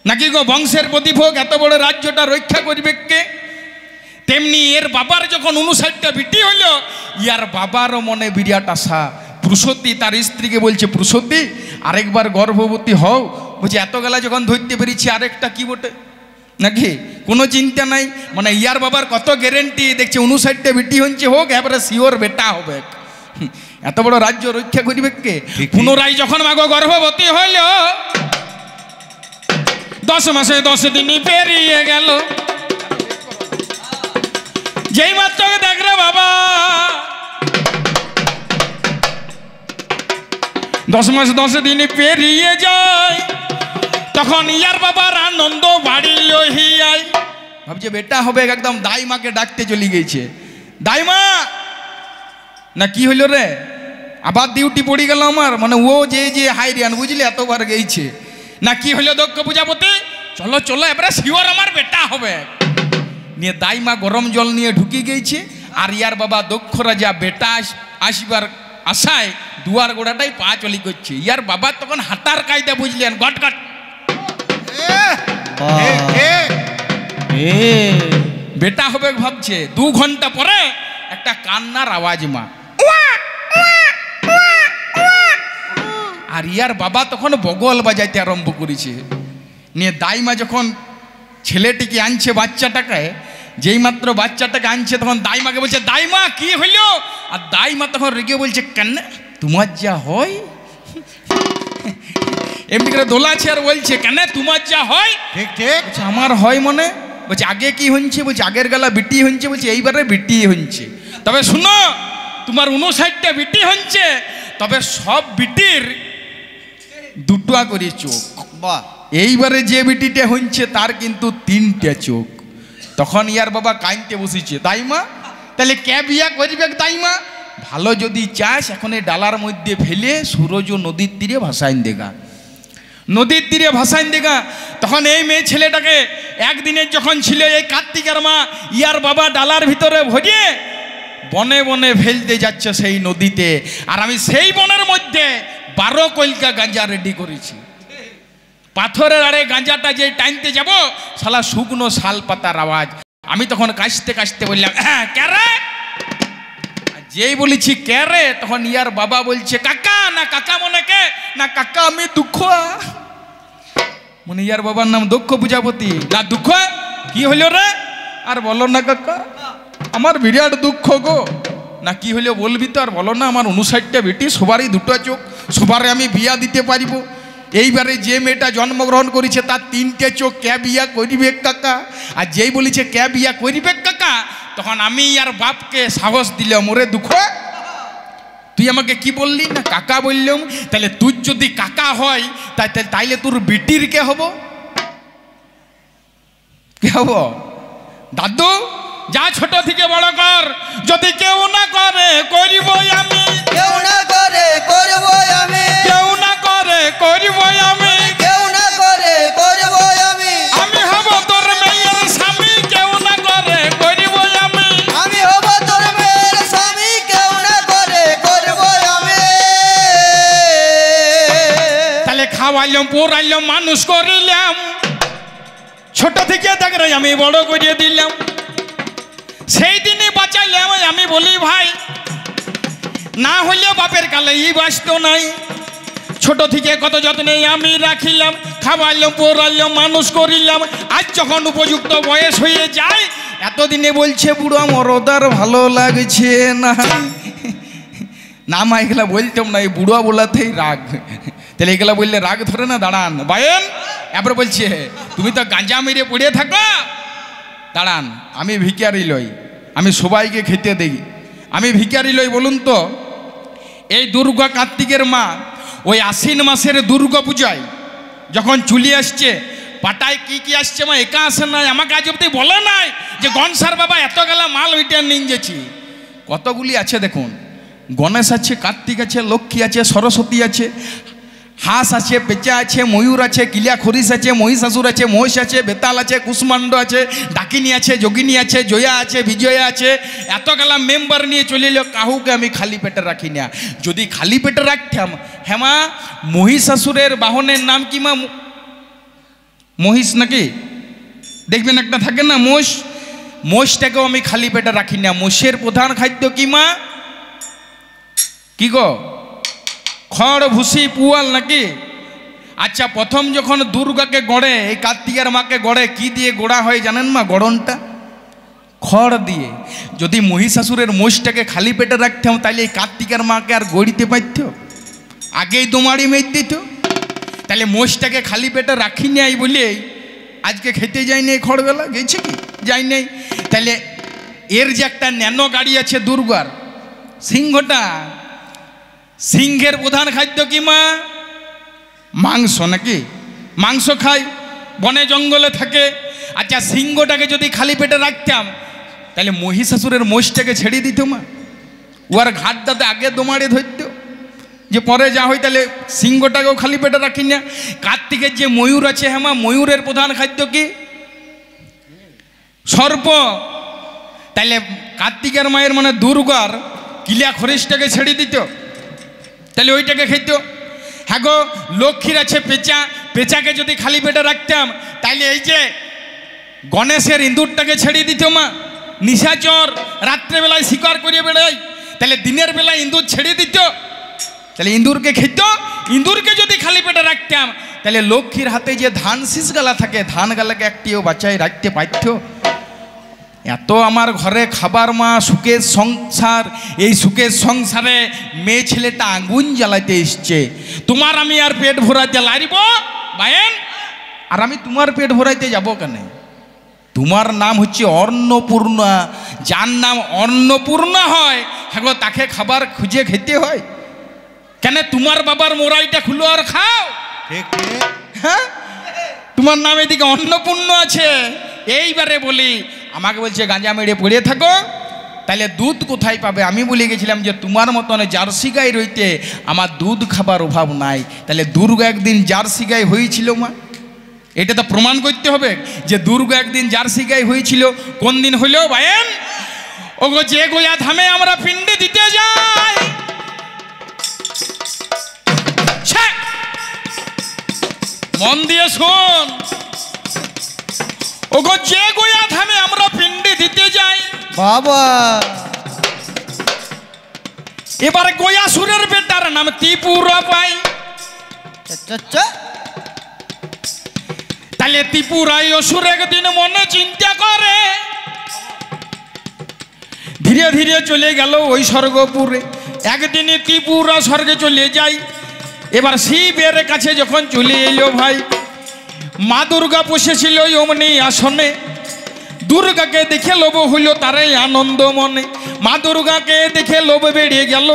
নাকি গো? বংশের প্রদীপ হোক, এত বড় রাজ্যটা রক্ষা করবে কে? তেমনি এর বাবার যখন 59টা বিটি হইল, ইয়ার বাবারও মনে বিরাট আশা। প্রসূতি তার স্ত্রীকে বলছে, প্রসূতি আরেকবার গর্ভবতী হও। বলছে এত গেলা যখন ধরতে পেরেছি, আরেকটা কি বটে নাকি? কোনো চিন্তা নাই। মানে ইয়ার বাবার কত গ্যারেন্টি, দেখছে 59টা বিটি হচ্ছে, হোক এবারে শিওর বেটা হবে। এত বড় রাজ্য রক্ষা করবে কে? পুনরায় যখন মাগো গর্ভবতী হইল, 10 মাসে 10 দিনই পেরিয়ে গেল। যেই মাত্র দেখলে বাবা 10 মাস 10 দিন পেরিয়ে যায়, তখন ইয়ার বাবার আনন্দ বাড়ি লহিয়াই। ভাবছে বেটা হবে, একদম দাইমাকে ডাকতে চলে গেছে। দাইমা না কি হইল রে, আবার ডিউটি পড়ে গেল আমার, মানে ও যে হাইরিয়ান বুঝলি এতবার গেছে না, কি হইল দক্ষ প্রজাপতি, চলো চলো এবারে শিওর আমার বেটা হবে। নিয়ে দাইমা গরম জল নিয়ে ঢুকে গেছে, আর ইয়ার বাবা দক্ষ রাজা বেটা আসিবার আশায় দুয়ার গোড়াটাই পা চলি করছে। ইয়ার বাবা তখন হাঁটার কায়দা বুঝলেন, গটগট বেটা হবে ভাবছে। 2 ঘন্টা পরে একটা কান্নার আওয়াজ, মা। আর ইয়ার বাবা তখন বগল বাজাইতে আরম্ভ করেছে। নিয়ে দাইমা যখন ছেলেটিকে আনছে বাচ্চাটাকে, যেই মাত্র বাচ্চাটাকে আনছে তখন দাইমাকে বলছে, দাইমা কি হইল? আর দাইমা তখন রেগে বলছে, কেন তোমার যা হয়, এমনি করে দোলাছে আর বলছে, কেন তোমার যা হয়? ঠিক ঠিক আমার হয় মনে। বলছে আগে কি হচ্ছে? বলছে আগের গেলা বিটি হচ্ছে। বলছে এইবারে বিটি হচ্ছে। তবে শুনো, তোমার 59টা বিটি হচ্ছে, তবে সব বিটির 2টা করে চোখ। বাহ, এইবারে যে বিটিটা হচ্ছে তার কিন্তু 3টে চোখ। তখন ইয়ার বাবা কাইনতে বসেছে, দাইমা তাহলে কে বিয়া করবে? দাইমা ভালো যদি চাস এখন এই ডালার মধ্যে ফেলে সূরজ নদীর তীরে ভাসাইন দেগা, নদীর তীরে ভাসাইন দেগা। তখন এই মেয়ে ছেলেটাকে একদিনের যখন ছিল, এই কার্তিকের মা ইয়ার বাবা ডালার ভিতরে ভরিয়ে বনে বনে ফেলতে যাচ্ছে সেই নদীতে। আর আমি সেই বনের মধ্যে 12 কলকা গাঁজা রেডি করেছি। পাথরের আরে গাঁজাটা যে টাইনতে যাব, শালা শুকনো শাল পাতার আওয়াজ। আমি তখন কাশতে কাশতে বললাম, হ্যাঁ কে রে? যেই বলেছি কে রে, তখন ইয়ার বাবা বলছে, কাকা। না কাকা মনে কে? না কাকা আমি দুঃখ। মনে ইয়ার বাবার নাম দক্ষ প্রজাপতি। না দুঃখ কি হইল রে? আর বলো না কাকা, আমার বিরাট দুঃখ গো। না কি হইলো বলবি তো? আর বলো না, আমার 59টা বেটি, সবারই 2টা চোখ, সবারে আমি বিয়া দিতে পারিব। এইবারে যে মেয়েটা জন্মগ্রহণ করেছে তার 3টে চোখ, কে বিয়া করিবে কাকা? আর যেই বলেছে কে বিয়া করিবে কাকা, তখন আমি আর বাপকে সাহস দিলাম, ওরে দুঃখ তুই আমাকে কি বললি? না কাকা বললাম। তাহলে তুই যদি কাকা হয় তাইলে তোর বেটির কে হব? কে হব? দাদু যা ছোট থেকে বড় কর, যদি কেউ না করে করিব আমি, কেউ না করে করব আমি, কেউ না করে করিব আমি, কেউ না করে করব আমি, আমি হব তোর মেয়ের স্বামী, কেউ না করে করিব আমি, আমি হব তোর মেয়ের স্বামী, কেউ না করে করব আমি। তাহলে খাওয়াইলাম, পড়াইলাম, মানুষ করিলাম, ছোট থেকে দেখরে আমি বড় করিয়ে দিলাম। সেই দিনই বাঁচাইলাম। আমি বলি ভাই, না হইলে বাপের কালে ই বাঁচত নাই। ছোট থেকে কত যত্নে আমি রাখিলাম, খাওয়াইলাম, পড়াইলাম, মানুষ করিলাম। আজ যখন উপযুক্ত বয়স হয়ে যায়, এতদিনে বলছে বুড়ো মরদার ভালো লাগছে না। না মা এগুলা বলতাম না, এই বুড়ো বলাতেই রাগ। তাহলে এগুলা বললে রাগ ধরে না? দাঁড়ান বায়েন, এবার বলছে তুমি তো গাঁজা মেরে পড়ে থাকো, দাঁড়ান আমি ভিখারি লই, আমি সবাইকে খেতে দেই। আমি ভিখারি লই বলুন তো। এই দুর্গা কার্তিকের মা ওই আশ্বিন মাসের দুর্গা পূজায় যখন চলে আসছে, পাটায় কি কি আসছে মা একা আসে নাই, আমাকে আজ অব্দি বলে নাই যে গনসার বাবা এত গেলা মাল ওইটা নিয়ে গেছি। কতগুলি আছে দেখুন, গণেশ আছে, কার্তিক আছে, লক্ষ্মী আছে, সরস্বতী আছে, হাঁস আছে, পেঁচা আছে, ময়ূর আছে, কিলিয়া খরিস আছে, মহিষাসুর আছে, মহিষ আছে, বেতাল আছে, কুষ্মাণ্ড আছে, ডাকিনী আছে, যোগিনী আছে, জয়া আছে, বিজয়া আছে। এত গেলা মেম্বার নিয়ে চলে এলো, কাহুকে আমি খালি পেটে রাখি না। যদি খালি পেটে রাখতাম, হ্যাঁ মা মহিষাসুরের বাহনের নাম কি মা? মহিষ নাকি? দেখবেন একটা থাকে না মোষ, মোষটাকেও আমি খালি পেটে রাখি না। মোষের প্রধান খাদ্য কি মা? কি গো? খড়, ভুসি, পুয়াল নাকি? আচ্ছা, প্রথম যখন দুর্গাকে গড়ে, এই কার্তিকের মাকে গড়ে, কি দিয়ে গোড়া হয় জানেন মা? গড়নটা খড় দিয়ে। যদি মহিষাসুরের মোষটাকে খালি পেটে রাখতাম, তাহলে এই কার্তিকের মাকে আর গড়িতে পারত? আগেই দোমাড়ি মের দিত। তাহলে মোষটাকে খালি পেটে রাখি নাই বলে আজকে খেতে যায়নি। এই খড়বেলা গেছে কি? যাই নাই। তাহলে এর যে একটা ন্যানো গাড়ি আছে দুর্গার, সিংহটা, সিংহের প্রধান খাদ্য কি মা? মাংস, নাকি? মাংস খায়, বনে জঙ্গলে থাকে। আচ্ছা, সিংহটাকে যদি খালি পেটে রাখতাম তাহলে মহিষাসুরের মোষটাকে ছেড়ে দিত মা। ওর ঘাটটাতে আগে দোমাড়ে ধরত, যে পরে যা হয়। তাহলে সিংহটাকেও খালি পেটে রাখি না। কার্তিকের যে ময়ূর আছে, হ্যাঁ মা, ময়ূরের প্রধান খাদ্য কি? সর্প। তাহলে কার্তিকের মায়ের মানে দুর্গার কিলা খরিশটাকে ছেড়ে দিত, তাহলে ওইটাকে খেত। হ্যাঁ গো, লক্ষ্মীর আছে পেঁচা, পেঁচাকে যদি খালি পেটে রাখতাম তাইলে এই যে গণেশের ইঁদুরটাকে ছেড়ে দিত মা। নিশাচর রাত্রেবেলায় শিকার করে বেড়াই, তাহলে দিনের বেলায় ইঁদুর ছেড়ে দিত, তাহলে ইঁদুরকে খেত। ইঁদুরকে যদি খালি পেটে রাখতাম তাহলে লক্ষ্মীর হাতে যে ধান শীষ গালা থাকে, ধান গালাকে একটিও বাঁচাই রাখতে পারত। এত আমার ঘরে খাবার মা, সুখের সংসার। এই সুখের সংসারে মেয়ে ছেলেটা আগুন জ্বালাইতে এসছে। তোমার আমি আর পেট ভরাইতে লারিব বায়েন, আর আমি তোমার পেট ভরাইতে যাব কেন? তোমার নাম হচ্ছে অন্নপূর্ণা। যার নাম অন্নপূর্ণা হয়, হ্যাঁ গো, তাকে খাবার খুঁজে খেতে হয় কেন? তোমার বাবার মোরাইটা খুলো আর খাও। ঠিক ঠিক। হ্যাঁ, তোমার নাম এদিকে অন্নপূর্ণা আছে। এইবারে বলি, আমাকে বলছে গাঁজা মেরে পড়ে থাকো, তাহলে দুধ কোথায় পাবে? আমি বলে গেছিলাম যে তোমার মতন জার্সি গাই রইতে আমার দুধ খাবার অভাব নাই। তাহলে দুর্গা একদিন জার্সি গাই হয়েছিল মা, এটা তো প্রমাণ করতে হবে যে দুর্গা একদিন জার্সি গাই হয়েছিল। কোন দিন হইল ভাইয়েন? ওগো, যে গোয়া ধামে আমরা পিণ্ডে দিতে যাই, মন দিয়ে শোন। ওগো, যে গোয়া ধামে আমরা পিণ্ডে দিতে যাই বাবা, এবারে গয়াসুরের বেটার নাম ত্রিপুরা পাই। তাহলে ত্রিপুরায় অসুর একদিন মনে চিন্তা করে, ধীরে ধীরে চলে গেল ওই স্বর্গপুরে। একদিনে ত্রিপুরা স্বর্গে চলে যাই। এবার শিবের কাছে যখন চলে এলো ভাই, মা দুর্গা বসেছিল অমনি আসনে। দুর্গাকে দেখে লোভ হইল তারাই আনন্দ মনে। মা দুর্গাকে দেখে লোভ বেড়ে গেল।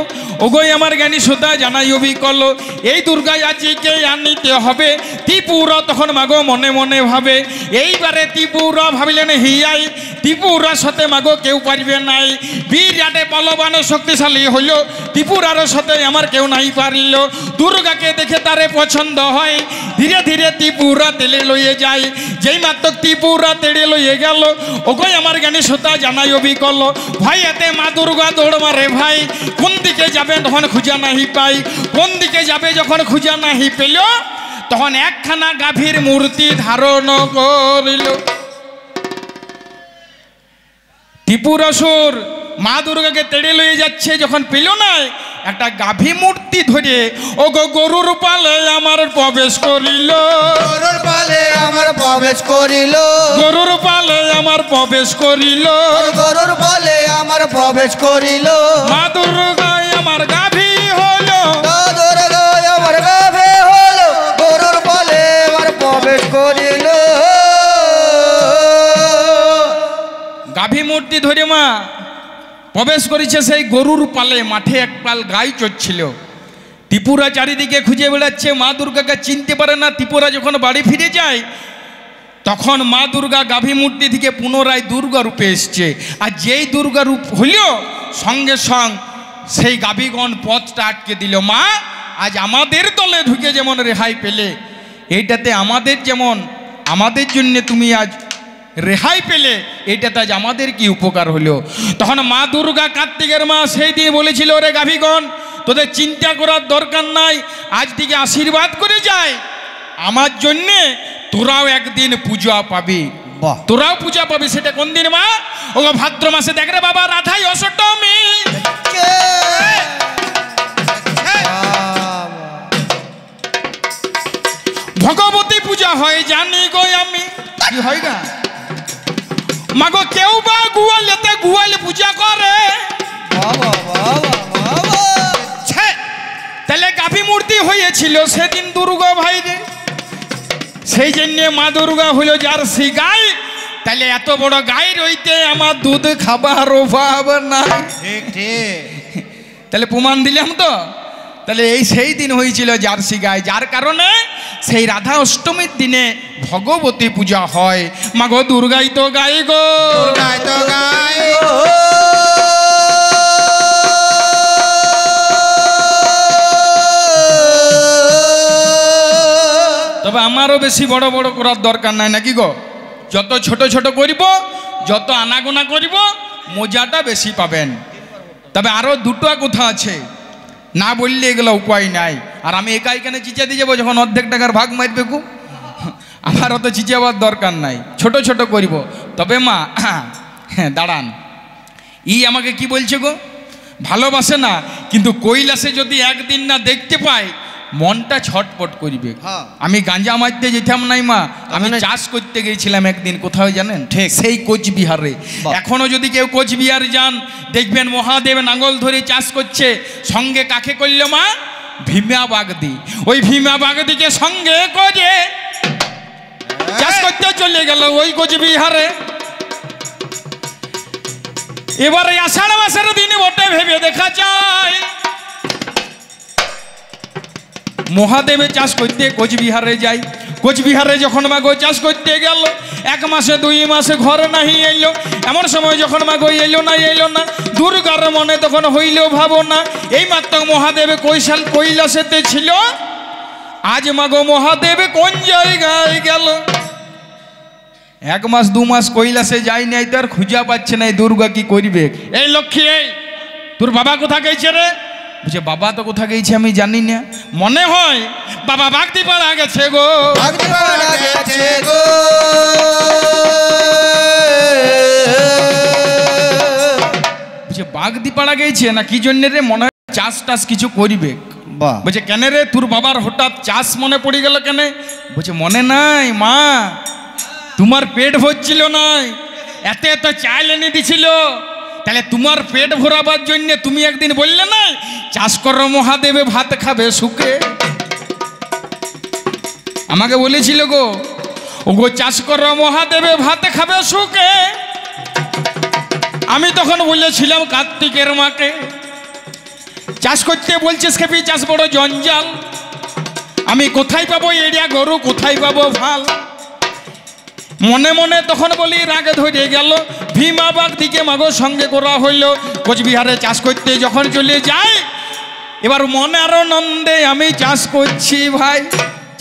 ওগোই আমার জ্ঞানী শ্রোতা জানাই অবিকল, এই দুর্গা আজকে আনিতে হবে। ত্রিপুরা তখন মাগো মনে মনে ভাবে। এইবারে ত্রিপুরা ভাবিলেন হিয়াই, ত্রিপুরার সাথে মাগো কেউ পারবে নাই। বিরাটে বলবান শক্তিশালী হইল, ত্রিপুরার সাথে আমার কেউ নাই পারিল। দুর্গাকে দেখে তারে পছন্দ হয়, ধীরে ধীরে ত্রিপুরা তেলে লইয়ে যায়। যেই মাত্র ত্রিপুরা তেড়ে লইয়ে গেল, ওগোই আমার জ্ঞানী শ্রোতা জানাই অবিকল, ভাই এতে মা দুর্গা দৌড় মারে ভাই। কোন দিকে যাবে তখন খুঁজা নাহি পাই। কোন দিকে যাবে যখন খুঁজা নাহি পেল, তখন একখানা গাভীর মূর্তি ধারণ করিল। ত্রিপুরাসুর মা দুর্গাকে তেড়ে লইয়ে যাচ্ছে, যখন পেল না একটা গাভী মূর্তি ধরে, ও গো গরুর পালে আমার প্রবেশ করিল। গরুর পালে আমার প্রবেশ করিল। গরুর পালে আমার প্রবেশ করিল। গরুর পালে আমার প্রবেশ করিল। মা দুর্গায় আমার গাভী হলো। দুর্গায় আমার গাভী হলো। গরুর পালে আমার প্রবেশ করিল। গাভী মূর্তি ধরে মা প্রবেশ করেছে সেই গরুর পালে। মাঠে এক পাল গাই চড়ছিল। ত্রিপুরা চারিদিকে খুঁজে বেড়াচ্ছে, মা দুর্গাকে চিনতে পারে না। ত্রিপুরা যখন বাড়ি ফিরে যায়, তখন মা দুর্গা গাভী মূর্তি থেকে পুনরায় দুর্গা রূপে এসছে। আর যেই দুর্গা রূপ হইল, সঙ্গে সঙ্গে সেই গাভীগণ পথটা আটকে দিল। মা, আজ আমাদের দলে ঢুকে যেমন রেহাই পেলে, এইটাতে আমাদের যেমন আমাদের জন্য তুমি আজ রেহাই পেলে, এইটাতে আজ আমাদের কি উপকার হলো। তখন মা দুর্গা কার্তিকের মা সেই দিয়ে বলেছিল, ওরে গাভীগণ, তোদের চিন্তা করার দরকার নাই, আজ থেকে আশীর্বাদ করে যায় আমার জন্যে। তোরাও একদিন পূজা পাবি। বাহ, তোরাও পূজা পাবি। সেটা কোন দিন মা? ও ভাদ্র মাসে। দেখ রে বাবা, রাধাই অষ্টমী। ভগবতী পূজা হয় জানি গো আমি। কি হয় গা মাগো? কেউ বা গুয়ালেতে গুয়ালে পূজা করে। তাহলে গাভী মূর্তি হয়েছিল সেদিন দুর্গা ভাই রে। সেই জন্য মা দুর্গা হইল জার্সি গাই। তাহলে এত বড় গাই রইতে আমার দুধ খাবার অভাব নাই। ঠিক ঠিক। তাহলে প্রমাণ দিলাম তো। তাহলে এই সেই দিন হয়েছিল জার্সি গায়ে, যার কারণে সেই রাধা অষ্টমীর দিনে ভগবতী পূজা হয়। মাগো দুর্গাই তো গাই গো, দুর্গাই তো গাই গো। তবে আমারও বেশি বড় বড় করার দরকার নাই নাকি গো, যত ছোট ছোট করিব, যত আনাগোনা করিব, মজাটা বেশি পাবেন। তবে আরও দুটো কথা আছে, না বললে এগুলো উপায় নাই। আর আমি একাই কেন চিচা দিয়ে যাবো যখন অর্ধেক টাকার ভাগ মারবে কু? আমার অত চিচাবার দরকার নাই, ছোট ছোট করিব। তবে মা হ্যাঁ দাঁড়ান, আমাকে কি বলছে গো, ভালোবাসে না, কিন্তু কৈলাসে যদি একদিন না দেখতে পাই মনটা ছটপট করিবে। আমি গাঁজা মারতে যেতাম নাই মা, আমি চাষ করতে গিয়েছিলাম একদিন, কোথাও জানেন? ঠিক সেই কোচবিহারে। এখনো যদি কেউ কোচবিহার যান দেখবেন মহাদেব নাঙ্গল ধরে চাষ করছে, সঙ্গে কাকে করল মা? ভীমা বাগদি। ওই ভীমা বাগদিকে সঙ্গে করে চাষ করতে চলে গেল ওই কোচবিহারে। এবারে আষাঢ় মাসের দিনে বটে, ভেবে দেখা যায় মহাদেবে চাষ করতে কোচবিহারে যাই। কোচবিহারে যখন মাগো চাষ করতে গেল, 1 মাসে 2 মাসে ঘর নাহি এলো। এমন সময় যখন মাগো এলো না, দুর্গার মনে তখন হইল ভাবনা, এই মাত্র মহাদেব কৈলাসেতে ছিল, আজ মাগো মহাদেব কোন জায়গায় গেল? 1 মাস 2 মাস কৈলাসে যাই নাই, তার খুঁজা পাচ্ছে না, দুর্গা কি করবে? এই লক্ষ্মী, এই তোর বাবা কোথা গেছে রে? বুঝে বাবা তো কোথা গেছে আমি জানি না, মনে হয় বাবা বাগদিপাড়া গেছে গো, বাগদিপাড়া গেছে গো। বুঝে বাগদিপাড়া গেছে না কি জন্য রে? মনে হয় চাষ টাস কিছু করিবে। বুঝে কেন রে তোর বাবার হঠাৎ চাষ মনে পড়ে গেল কেন? বুঝে মনে নাই মা, তোমার পেট ভরছিল নাই, এত এত চাল এনে দিছিল, তাহলে তোমার পেট ভরাবার জন্য তুমি একদিন বললে না চাষ করো মহাদেবে ভাত খাবে সুখে। আমাকে বলেছিল গো, ও গো চাষ করো মহাদেবে ভাত খাবে সুখে। আমি তখন বলেছিলাম কার্তিকের মাকে, চাষ করতে বলছিস খেপি, চাষ বড় জঞ্জাল, আমি কোথায় পাবো এড়িয়া গরু, কোথায় পাবো ভাল? মনে মনে তখন বলি রাগে ধরে গেল, ভীমা বাগদিকে মাগো সঙ্গে করা হইল। কোচবিহারে চাষ করতে যখন চলে যায়, এবার মনে আরো নন্দে আমি চাষ করছি ভাই,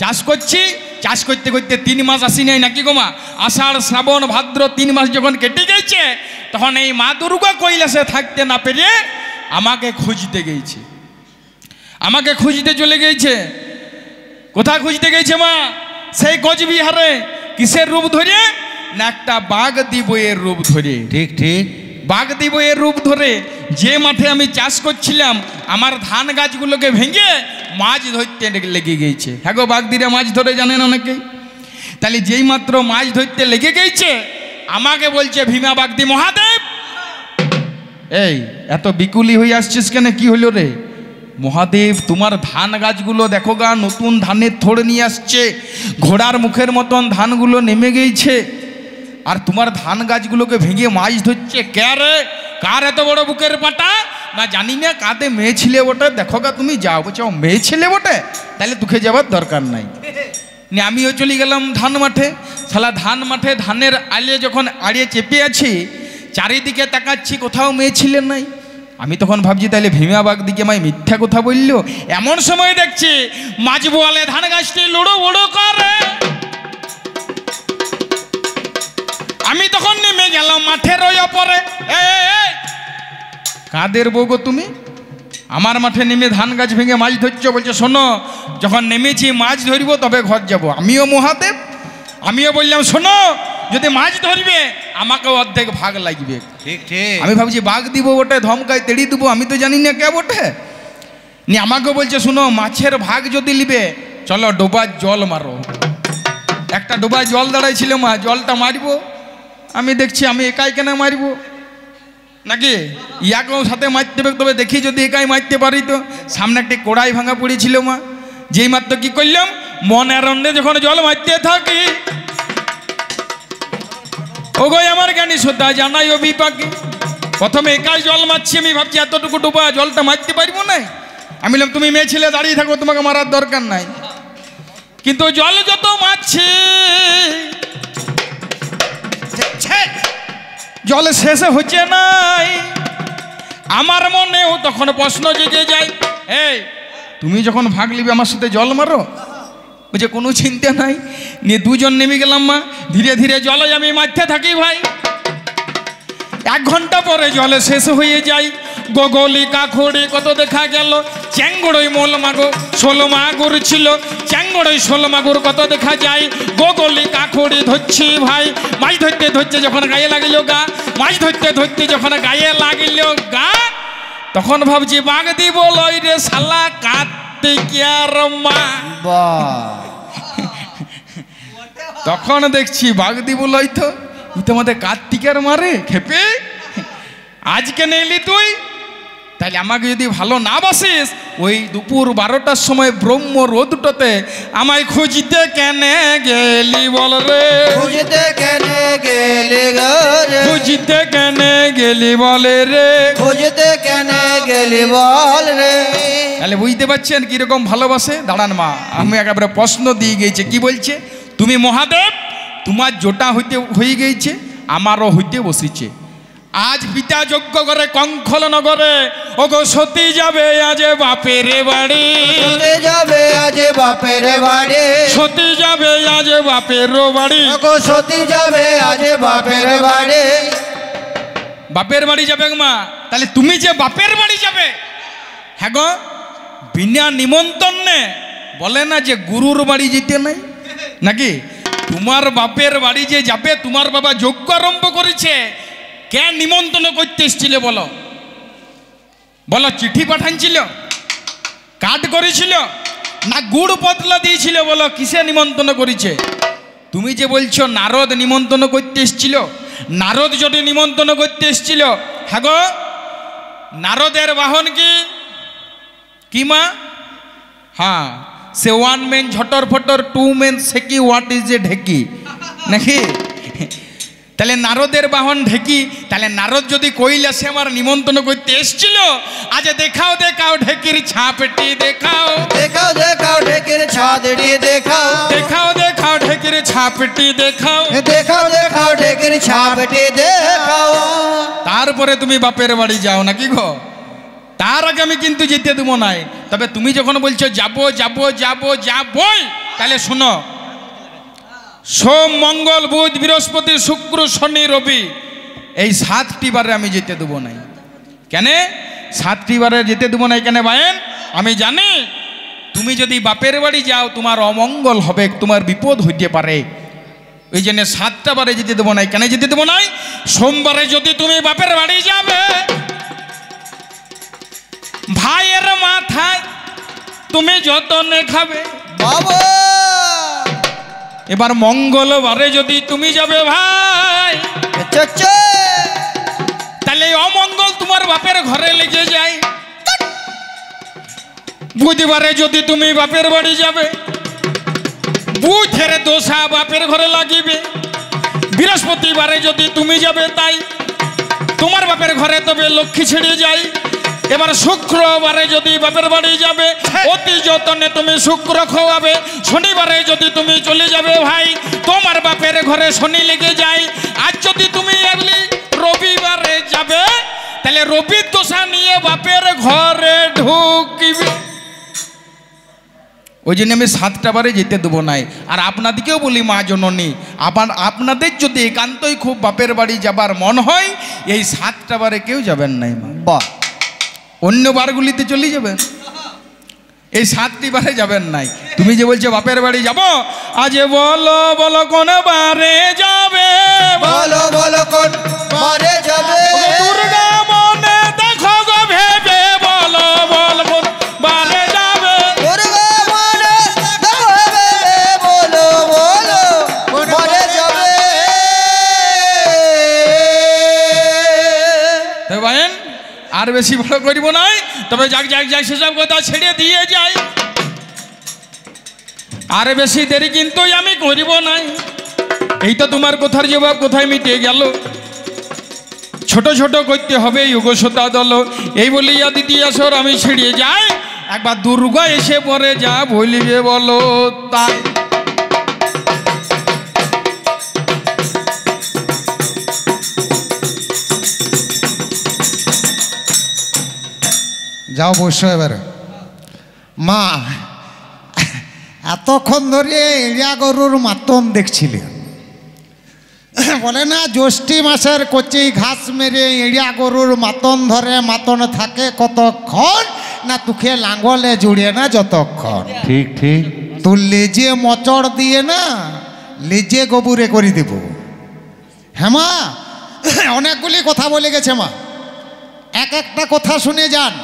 চাষ করতে করতে 3 মাস আসি নাই নাকি গো মা? আষাঢ় শ্রাবণ ভাদ্র 3 মাস যখন কেটে গেছে, তখন এই মা দুর্গা কৈলাসে থাকতে না পেরে আমাকে খুঁজতে গেছে, আমাকে খুঁজতে চলে গেছে। কোথায় খুঁজতে গেছে মা? সেই কোচবিহারে। কিসের রূপ ধরে? না একটা বাগদি বইয়ের রূপ ধরে। ঠিক ঠিক, বাগদি বইয়ের রূপ ধরে যে মাঠে আমি চাষ করছিলাম, আমার ধান গাছগুলোকে ভেঙে মাছ ধরতে লেগে গেছে। হ্যাঁ গো, বাগদিরা মাছ ধরে জানেন অনেকেই। তাহলে যেই মাত্র মাছ ধরতে লেগে গেছে, আমাকে বলছে ভীমা বাগদি মহাদেব, এই এত বিকুলি হয়ে আসছিস কেন, কি হলো রে? মহাদেব তোমার ধান গাছগুলো দেখো গা, নতুন ধানের থোড় নিয়ে আসছে, ঘোড়ার মুখের মতন ধানগুলো নেমে গেছে, আর তোমার ধান গাছগুলোকে ভেঙে মাছ ধরছে। কে রে? কার এত বড় বুকের পাটা? না জানি না, কাঁদে মেয়ে ছিলে বটে, দেখো গা তুমি যাও। বলছো মেয়ে ছিলে বটে, তাহলে তোকে যাবার দরকার নাই। আমিও চলে গেলাম ধান মাঠে। শালা ধান মাঠে ধানের আলিয়ে যখন আড়িয়ে চেপে আছি, চারিদিকে তাকাচ্ছি, কোথাও মেয়ে ছিলেন নাই। আমি তখন ভাবছি তাহলে ভীমা বাগদিকে মাই মিথ্যা কথা বললো। এমন সময় দেখছি মাঝ বোয়ালে ধান গাছটি লুড়ো বুড়ো করে। আমি তখন নেমে গেলাম মাঠের ওই ওপরে। কাদের বউ গো তুমি? আমার মাঠে নেমে ধান গাছ ভেঙে মাছ ধরছো। বলছে শোনো, যখন নেমেছি মাছ ধরব তবে ঘর যাব। আমিও মহাদেব, আমিও বললাম শোনো, যদি মাছ ধরবে আমাকেও অর্ধেক ভাগ লাগবে। ঠিক ঠিক, আমি ভাবছি বাঘ দিব বটে, ধমকায় তেড়ি দেবো, আমি তো জানি না কে বটে। নি আমাকে বলছে শোনো, মাছের ভাগ যদি নিবে চলো ডোবার জল মারো। একটা ডোবায় জল দাঁড়াইছিল মা, জলটা মারবো। আমি দেখছি আমি একাই কেন মারবো, নাকি ইয়াকেও সাথে মারতে হবে। তবে দেখি যদি একাই মারতে পারি তো। সামনে একটি কড়াই ভাঙা পড়েছিল মা, যেই মাত্র কি করলাম, মনের অন্যে যখন জল মারতে থাকি, ও গো আমার জ্ঞানী শ্রদ্ধা জানাই অভিপাকে। প্রথমে একাই জল মারছি, আমি ভাবছি এতটুকু ডোবা জলটা মারতে পারবো না। আমি বললাম তুমি মেয়ে ছেলে দাঁড়িয়ে থাকো, তোমাকে মারার দরকার নাই। কিন্তু জল যত মারছি জল শেষে হচ্ছে নাই। আমার মনেও তখন প্রশ্ন জেগে যায়, এই তুমি যখন ভাগ নিবে আমার সাথে জল মারো? বুঝে কোনো চিন্তা নাই। নিয়ে দুজন নেমে গেলাম মা, ধীরে ধীরে জলে আমি মারতে থাকি ভাই। 1 ঘন্টা পরে জলে শেষ হয়ে যায়। গোগলি কাখড়ি কত দেখা গেল, চ্যাংড়ই মোল মাগো 16 মাগুর ছিল, চ্যাংড়ই 16 মাগুর কত দেখা যায়। গোগলি কাখড়ি ধরছি ভাই, মাছ ধরতে ধরতে যখন গায়ে লাগিল গা, মাছ ধরতে ধরতে যখন গায়ে লাগিল গা, তখন ভাবছি বাঘ দিব লই রে শালা কার্তিকের মা। তখন দেখছি বাঘ দিব লই তো আমাদের কার্তিকের মারে খেপে। আজকে নেইলি তুই, তাহলে আমাকে যদি ভালো না বাসিস, ওই দুপুর 12টার সময় ব্রহ্ম রোদটাতে আমায় খুঁজতে কেনে গেলি বল রে? খুঁজতে কেনে গেলি রে? খুঁজতে কেনে গেলি বলে রে? খুঁজতে কেনে গেলি বল রে? তাহলে বুঝতে পারছেন কিরকম ভালোবাসে। দাঁড়ান মা, আমি একেবারে প্রশ্ন দিয়ে গেছে। কি বলছে? তুমি মহাদেব, তোমার জোটা হয়ে গেছে, আমারও হইতে বসেছে। আজ পিতা যজ্ঞ করে কঙ্খল নগরে, ওগো সতী যাবে আজ বাপের বাড়ি। সতী যাবে আজ বাপের বাড়ি। সতী যাবে আজ বাপের বাড়ি। ওগো সতী যাবে আজ বাপের বাড়ি। বাপের বাড়ি যাবে মা, তাহলে তুমি যে বাপের বাড়ি যাবে, হ্যাঁ গো, বিনা নিমন্ত্রণে বলে না যে গুরুর বাড়ি যেতে নাই নাকি? তোমার বাপের বাড়ি যে যাবে, তোমার বাবা যজ্ঞ আরম্ভ করেছে, কে নিমন্ত্রণ করতে এসেছিল বলো? বলো, চিঠি পাঠানছিল, কার্ড করেছিল, না গুড় পতলা দিয়েছিল? বলো, কিসে নিমন্ত্রণ করেছে? তুমি যে বলছো নারদ নিমন্ত্রণ করতে এসেছিল, নারদ যদি নিমন্ত্রণ করতে এসেছিল, হ্যাঁ গো, নারদের বাহন কি মা? হ্যাঁ, সে 1 ম্যান ঝটর ফটর, 2 ম্যান সেকি, হোয়াট ইজ এ ঢেকি নাকি? তাহলে নারদের বাহন ঢেকি। তাহলে নারদ যদি কইলে সে আমার নিমন্ত্রণ করতে এসেছিল, আজ দেখাও দেখাও ঢেকির ছাপটি দেখাও, দেখাও দেখাও ঢেকির ছাদটি দেখাও, দেখাও দেখাও ঢেকির ছাপটি দেখাও, দেখাও দেখাও ঢেকির ছাপটি দেখাও। তারপরে তুমি বাপের বাড়ি যাও নাকি গো? তার আগে আমি কিন্তু যেতে দেবো নাই। তবে তুমি যখন বলছো যাবো যাবো যাবো যাবই, তাহলে শোনো, সোম মঙ্গল বুধ বৃহস্পতি শুক্র শনি রবি, এই 7টি বারে আমি যেতে দেবো নাই। কেন 7টি বারে যেতে দেবো নাই কেন ভাইয়েন? আমি জানি তুমি যদি বাপের বাড়ি যাও তোমার অমঙ্গল হবে, তোমার বিপদ হইতে পারে। ওই জন্য 7টা বারে যেতে দেবো নাই। কেন যেতে দেবো নাই? সোমবারে যদি তুমি বাপের বাড়ি যাবে, ভাইয়ের মাথায় তুমি যতনে খাবে বাবা। এবার মঙ্গলবারে যদি তুমি যাবে ভাই, তাহলে অমঙ্গল তোমার বাপের ঘরে লেগে যায়। বুধবারে যদি তুমি বাপের বাড়ি যাবে, বুধের দোষা বাপের ঘরে লাগিবে। বৃহস্পতিবারে যদি তুমি যাবে, তাই তোমার বাপের ঘরে তবে লক্ষ্মী ছেড়ে যায়। এবার শুক্রবারে যদি বাপের বাড়ি যাবে, অতি যতনে তুমি শুক্র খাওয়াবে। শনিবারে যদি তুমি চলে যাবে ভাই, তোমার বাপের ঘরে শনি লেগে যায়। আর যদি তুমি এমনি রবিবারে যাবে, তাহলে রবির দোষা নিয়ে বাপের ঘরে ঢুকবে। ওই জন্য আমি 7টা বারে যেতে দেবো নাই। আর আপনাদেরকেও বলি মা জননী, আবার আপনাদের যদি একান্তই খুব বাপের বাড়ি যাবার মন হয়, এই 7টা বারে কেউ যাবেন নাই মা। বাহ, অন্য বারগুলিতে চলে যাবেন, এই 7টি বারে যাবেন নাই। তুমি যে বলছো বাপের বাড়ি যাব, আজ বলো বলো কোন বারে যাবে? বলো বলো কোন বারে যাবে? দুর্গা মনে দেখো গো ভেবে, বলো বল কোন বারে যাবে? দুর্গা মনে দেখো ভেবে, বলো বলো কোন বারে যাবে? তো ভাইন আর বেশি বড় করিব নাই, তবে যাক যাক যাক সেসব কথা ছেড়ে দিয়ে যাই। আর বেশি দেরি কিন্তু আমি করিব নাই। এই তো তোমার কথার জবাব কোথায় মিটে গেল। ছোট ছোট করতে হবে যুগসতা দল, এই বলিয়া দ্বিতীয় আসর আমি ছিড়িয়ে যাই। একবার দুর্গা এসে পরে যা বলিবে বলো তাই। যাও বসো এবারে। মা এতক্ষণ ধরে এড়িয়া গরুর মাতন দেখছিলে, বলে না জ্যৈষ্ঠী মাসের কচি ঘাস মেরে এড়িয়া গরুর মাতন ধরে, মাতন থাকে কতক্ষণ না তুখে লাঙ্গলে জুড়ে না যতক্ষণ। ঠিক ঠিক। তোর লেজে মচড় দিয়ে না লেজে গোবরে করে দেব। হ্যাঁ মা, অনেকগুলি কথা বলে গেছে মা, এক একটা কথা শুনে যান।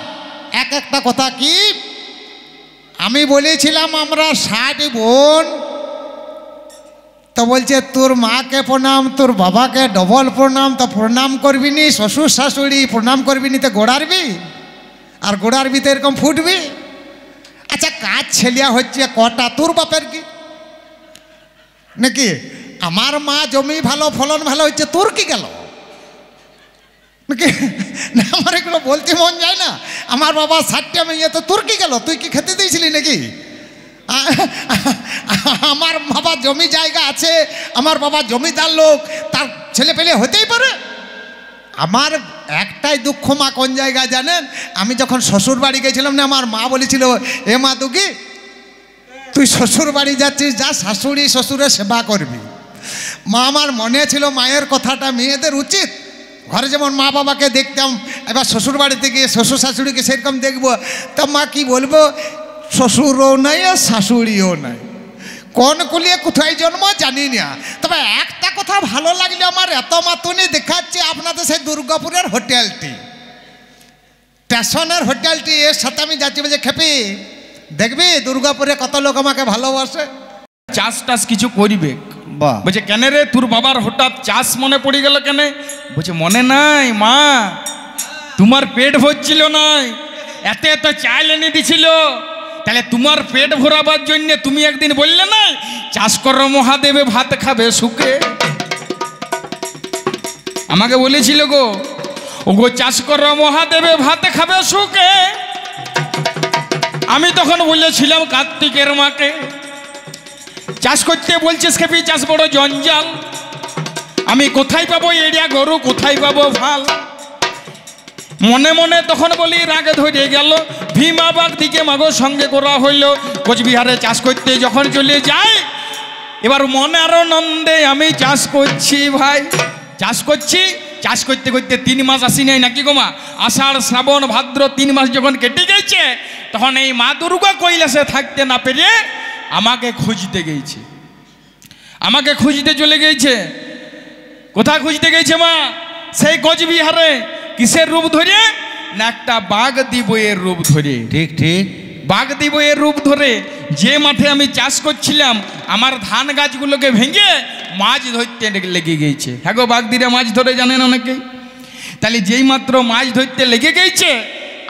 এক একটা কথা কি, আমি বলেছিলাম আমরা 60 বোন, তো বলছে তোর মাকে প্রণাম, তোর বাবাকে ডবল প্রণাম, তো প্রণাম করবি নি, শ্বশুর শাশুড়ি প্রণাম করবি নি, তো গোড়ারবি আর গোড়ারবি তো এরকম ফুটবি। আচ্ছা কাজ ছেলিয়া হচ্ছে কটা, তোর বাপের কি নাকি? আমার মা জমি ভালো ফলন ভালো হচ্ছে, তোর কি গেল নাকি? না আমার এগুলো বলতে মন যায় না। আমার বাবা 60টা মেয়ে, তো তোর কি গেল? তুই কি খেতে দিয়েছিলি নাকি? আমার বাবা জমি জায়গা আছে, আমার বাবা জমিদার লোক, তার ছেলে পেলে হতেই পারে। আমার একটাই দুঃখ মা কোন জায়গায় জানেন? আমি যখন শ্বশুর বাড়ি গেছিলাম না, আমার মা বলেছিল এ মা দুকি তুই শ্বশুর বাড়ি যাচ্ছিস, যা শাশুড়ি শ্বশুরের সেবা করবি। মা আমার মনে ছিল মায়ের কথাটা মেয়েদের উচিত। ঘরে যেমন মা বাবাকে দেখতাম, এবার শ্বশুর বাড়িতে গিয়ে শ্বশুর শাশুড়িকে সেরকম দেখবো। তা মা কি বলবো, শ্বশুরও নাই আর শাশুড়িও নাই, কোন কুলিয়ে কোথায় জন্ম জানি না। তবে একটা কথা ভালো লাগলো, আমার এত মাতুনি দেখাচ্ছে আপনাদের সেই দুর্গাপুরের হোটেলটি, স্টেশনের হোটেলটি, এর সাথে আমি যাচ্ছি। বলছে খেপি দেখবি দুর্গাপুরে কত লোক আমাকে ভালোবাসে। চাষ টাস কিছু করিবে। বলছে কেন রে, তোর বাবার হঠাৎ চাষ মনে পড়ে গেল কেন? বলছে মনে নাই মা, তোমার পেট ভরছিল নাই, এত এত চাল এনে দিছিল, তাহলে তোমার পেট ভরাবার জন্য তুমি একদিন বললে না চাষ করো মহাদেবে ভাত খাবে সুখে। আমাকে বলেছিল গো, ও গো চাষ করো মহাদেবে ভাত খাবে সুখে। আমি তখন বলেছিলাম কার্তিকের মাকে, চাষ করতে বলছিস খেপি, চাষ বড় জঞ্জাল, আমি কোথায় পাবো এড়িয়া গরু, কোথায় পাবো ভাল। মনে মনে তখন বলি রাগে ধরে গেল, ভীমাবাগ দিকে মাগো সঙ্গে করা হইল। কোচবিহারে চাষ করতে যখন চলে যায়, এবার মনে আরো নন্দে আমি চাষ করছি ভাই, চাষ করছি। চাষ করতে করতে 3 মাস আসি নাই নাকি গো মা, আষাঢ় শ্রাবণ ভাদ্র 3 মাস যখন কেটে গেছে, তখন এই মা দুর্গা কৈলাসে থাকতে না পেরে আমাকে খুঁজতে গেছে, আমাকে খুঁজতে চলে গেছে। কোথায় খুঁজতে গেছে মা? সেই কোচবিহারে। কিসের রূপ ধরে? না একটা বাঘ দিবইয়ের রূপ ধরে। ঠিক ঠিক। বাঘ দিবইয়ের রূপ ধরে যে মাঠে আমি চাষ করছিলাম, আমার ধান গাছগুলোকে ভেঙে মাছ ধরতে লেগে গেছে। হ্যাঁ গো, বাঘ দিরে মাছ ধরে জানেন অনেকে। তাহলে যেই মাত্র মাছ ধরতে লেগে গেছে,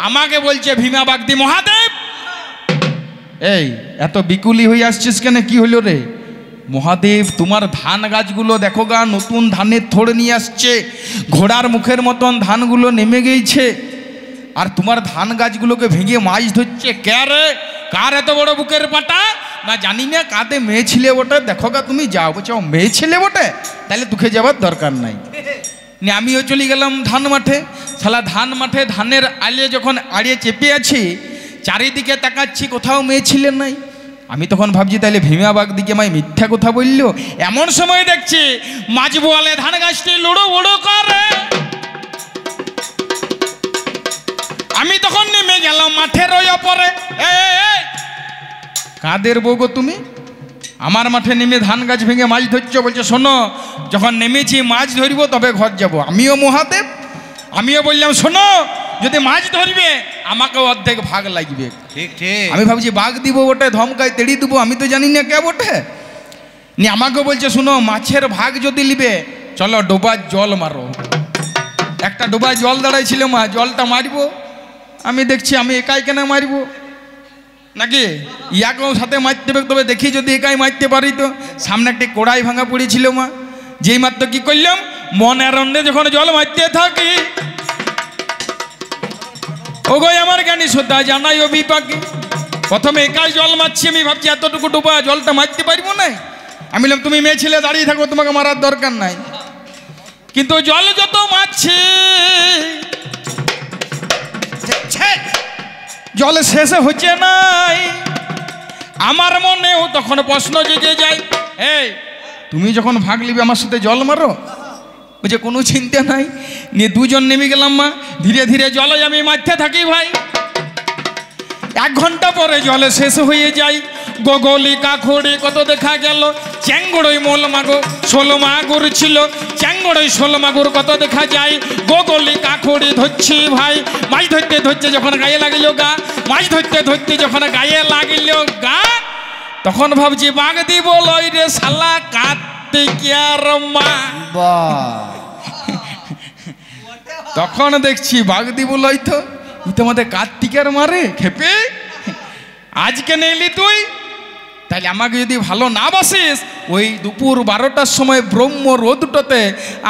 আমাকে বলছে ভীমা বাগদি মহাদেব, এই এত বিকুলি হয়ে আসছিস কেন, কি হইল রে? মহাদেব তোমার ধান গাছগুলো দেখো গা, নতুন ধানের থড় নিয়ে আসছে, ঘোড়ার মুখের মতন ধানগুলো নেমে গেছে, আর তোমার ধান গাছগুলোকে ভেঙে মাছ ধরছে। কে রে, কার এত বড় বুকের পাটা? না জানি না, কাঁদে মেয়ে ছিলে বটে, দেখো গা তুমি যাও। বলছো মেয়ে ছিলে বটে, তাহলে তোকে যাবার দরকার নাই। আমিও চলে গেলাম ধান মাঠে। শালা ধান মাঠে ধানের আলে যখন আড়িয়ে চেপে আছি, চারিদিকে তাকাচ্ছি, কোথাও মেয়ে ছিলেন নাই। আমি তখন ভাবছি তাহলে ভীমা বাগ দিকে মাই মিথ্যা কথা বললো। এমন সময় দেখছি মাঝ বোয়ালে ধান গাছটি লুড়ো বুড়ো করে। আমি তখন নেমে গেলাম মাঠের ওই অপরে। কাদের বউ গো তুমি? আমার মাঠে নেমে ধান গাছ ভেঙে মাছ ধরছো। বলছে শোনো, যখন নেমেছি মাছ ধরবো তবে ঘর যাব। আমিও মহাদেব, আমিও বললাম শোনো, যদি মাছ ধরবে আমাকেও অর্ধেক ভাগ লাগবে। ঠিক ঠিক। আমি ভাবছি বাঘ দিব বটে, ধমকায় তেড়ি দেবো, আমি তো জানি না কে বটে। নি আমাকে বলছে শুনো, মাছের ভাগ যদি নিবে চলো ডোবার জল মারো। একটা ডোবায় জল দাঁড়াইছিল মা, জলটা মারবো। আমি দেখছি আমি একাই কেন মারবো, নাকি ইয়াকেও সাথে মারতে হবে। তবে দেখি যদি একাই মারতে পারি তো। সামনে একটি কড়াই ভাঙা পড়েছিল মা, যেই মাত্র কি করলাম, মনের অন্যে যখন জল মারতে থাকি, ওগো আমার জ্ঞানী শ্রদ্ধা জানাই ও বিপাকে, প্রথমে একাই জল মারছি, আমি ভাবছি এতটুকু ডুবা জলটা মারতে পারবো না। আমি বললাম তুমি মেয়ে ছেলে দাঁড়িয়ে থাকো, তোমাকে মারার দরকার নাই। কিন্তু জল যত মারছি জল শেষে হচ্ছে নাই। আমার মনেও তখন প্রশ্ন জেগে যায়, এই তুমি যখন ভাগ নিবে আমার সাথে জল মারো? বুঝে কোনো চিন্তা নাই। নিয়ে দুজন নেমে গেলাম মা, ধীরে ধীরে জলে আমি মারতে থাকি ভাই। 1 ঘন্টা পরে জলে শেষ হয়ে যায়। গোগলি কাখড়ি কত দেখা গেল, চ্যাংড়ই মোল মাগো 16 মাগুর ছিল, চ্যাংড়ই 16 মাগুর কত দেখা যায়। গোগলি কাখড়ি ধরছি ভাই, মাছ ধরতে ধরতে যখন গায়ে লাগিল গা, মাছ ধরতে ধরতে যখন গায়ে লাগিল গা, তখন ভাবছি বাঘ দিব লই রে শালা কার্তিকের মা। তখন দেখছি বাঘ দিব লই তো আমাদের কার্তিকের মারে খেপে। আজকে নেলি তুই, তাহলে আমাকে যদি ভালো না বাসিস, ওই দুপুর 12টার সময় ব্রহ্ম রোদটাতে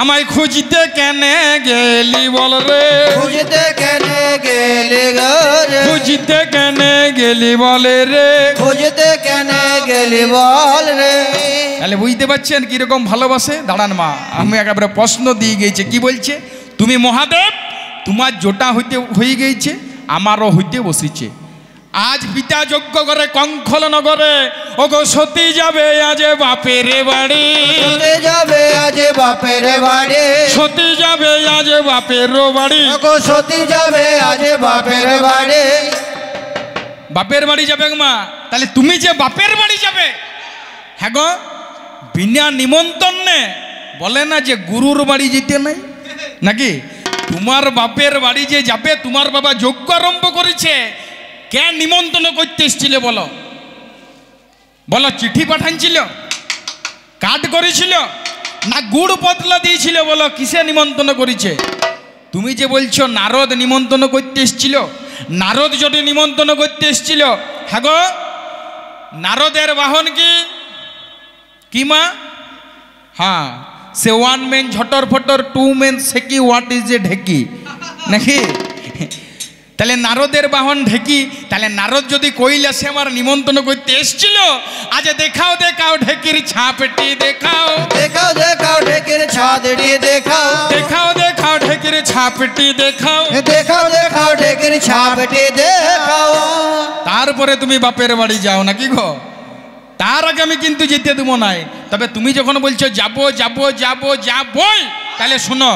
আমায় খুঁজতে কেনে গেলি বল রে? খুঁজতে কেনে গেলি রে? খুঁজতে কেনে গেলি বলে রে? খুঁজতে কেনে গেলি বল রে? তাহলে বুঝতে পারছেন কিরকম ভালোবাসে। দাঁড়ান মা, আমি একেবারে প্রশ্ন দিয়ে গেছে। কি বলছে? তুমি মহাদেব, তোমার জোটা হয়ে গেছে, আমারও হইতে বসেছে। আজ পিতা যজ্ঞ করে কঙ্খল নগরে, ওগো সতী যাবে আজ বাপের বাড়ি। সতী যাবে আজ বাপের বাড়ি। সতী যাবে আজ বাপের বাড়ি। ওগো সতী যাবে আজ বাপের বাড়ি। বাপের বাড়ি যাবে মা? তাহলে তুমি যে বাপের বাড়ি যাবে, হ্যাঁ গো, বিনা নিমন্ত্রণে বলে না যে গুরুর বাড়ি যেতে নাই নাকি? তোমার বাপের বাড়ি যে যাবে, তোমার বাবা যজ্ঞ আরম্ভ করেছে, কে নিমন্ত্রণ করতে এসেছিল বলো? বলো, চিঠি পাঠানছিল, কার্ড করেছিল, না গুড় পতলা দিয়েছিল? বলো, কিসে নিমন্ত্রণ করেছে? তুমি যে বলছো নারদ নিমন্ত্রণ করতে এসেছিল, নারদ যদি নিমন্ত্রণ করতে এসেছিল, হ্যাঁ গো, নারদের বাহন কি মা? হ্যাঁ, সে 1 ম্যান ঝটর ফটর, 2 ম্যান সেকি, হোয়াট ইজ এ ঢেকি নাকি? তাহলে নারদের বাহন ঢেকি। তাহলে নারদ যদি কইলে সে আমার নিমন্ত্রণ করতে এসেছিল, আজ দেখাও দেখাও ঢেকির ছাপটি দেখাও। দেখাও দেখাও ঢেকির ছাদটি দেখাও। দেখাও দেখাও ঢেকির ছাপটি দেখাও। দেখাও দেখাও ঢেকির ছাপটি দেখাও। তারপরে তুমি বাপের বাড়ি যাও নাকি গো? তার আগে আমি কিন্তু যেতে দেবো নাই। তবে তুমি যখন বলছো যাবো যাবো যাবো যাবই, তাহলে শোনো,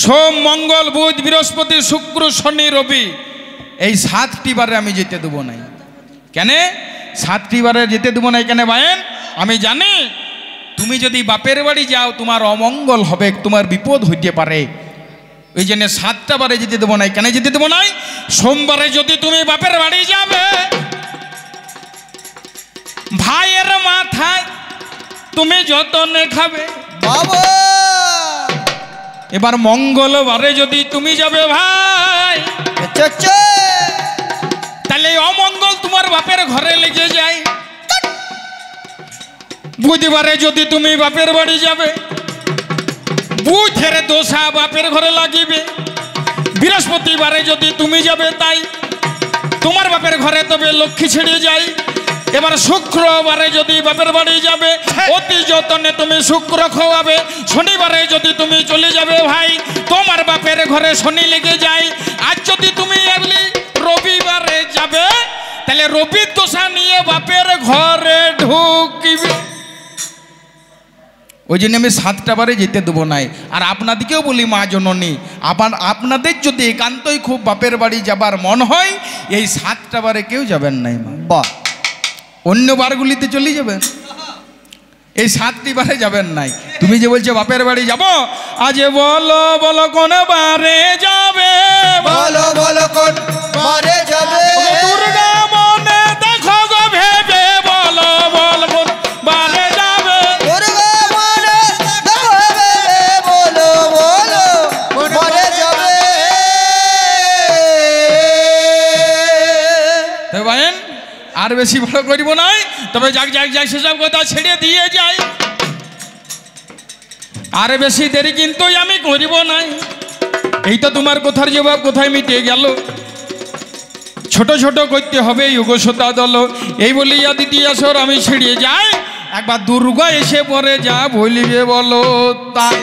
সোম মঙ্গল বুধ বৃহস্পতি শুক্র শনি রবি, এই 7টি বারে আমি যেতে দেবো নাই। কেন 7টি বারে যেতে দেবো নাই কেন ভাইয়েন? আমি জানি তুমি যদি বাপের বাড়ি যাও তোমার অমঙ্গল হবে, তোমার বিপদ হইতে পারে। ওই জন্য 7টা বারে যেতে দেবো নাই। কেন যেতে দেবো নাই? সোমবারে যদি তুমি বাপের বাড়ি যাবে, ভাইয়ের মাথায় তুমি যতনে খাবে বাবা। এবার মঙ্গলবারে যদি তুমি যাবে ভাই, তাহলে অমঙ্গল তোমার বাপের ঘরে লেগে যায়। বুধবারে যদি তুমি বাপের বাড়ি যাবে, বুধের দোষা বাপের ঘরে লাগিবে। বৃহস্পতিবারে যদি তুমি যাবে, তাই তোমার বাপের ঘরে তবে লক্ষ্মী ছেড়ে যায়। এবার শুক্রবারে যদি বাপের বাড়ি যাবে, অতি যতনে তুমি শুক্র খাওয়াবে। শনিবারে যদি তুমি চলে যাবে ভাই, তোমার বাপের ঘরে শনি লেগে যায়। আর যদি তুমি রবিবারে যাবে, তাহলে রবির দোষা নিয়ে বাপের ঘরে ঢুকিবে। ওই জন্য আমি 7টা বারে যেতে দেবো নাই। আর আপনাদেরকেও বলি মা জননী, আপনাদের যদি একান্তই খুব বাপের বাড়ি যাবার মন হয়, এই 7টা বারে কেউ যাবেন নাই মা। বাহ, অন্য বারগুলিতে চলে যাবেন, এই 7টি বারে যাবেন নাই। তুমি যে বলছো বাপের বাড়ি যাব, আজ বলো বলো কোন বারে যাবে? বলো বলো কোন বারে যাবে? দুর্গা মনে দেখো গো ভেবে, বলো বলো কোন বারে যাবে? দুর্গা মনে দেখো ভেবে, বলো বলো কোন বারে যাবে? তো ভাইন আর বেশি ভালো করিব নাই, তবে যাক যাক যাক সেসব কথা ছেড়ে দিয়ে যাই। আর বেশি দেরি কিন্তু আমি করিব নাই। এই তো তোমার কথার জবাব কোথায় মিটে গেল। ছোট ছোট করতে হবে যুগসতা দল। এই বলিয়া দ্বিতীয় আসর আমি ছিড়িয়ে যাই, একবার দুর্গা এসে পরে যা বলিবে বলো তাই।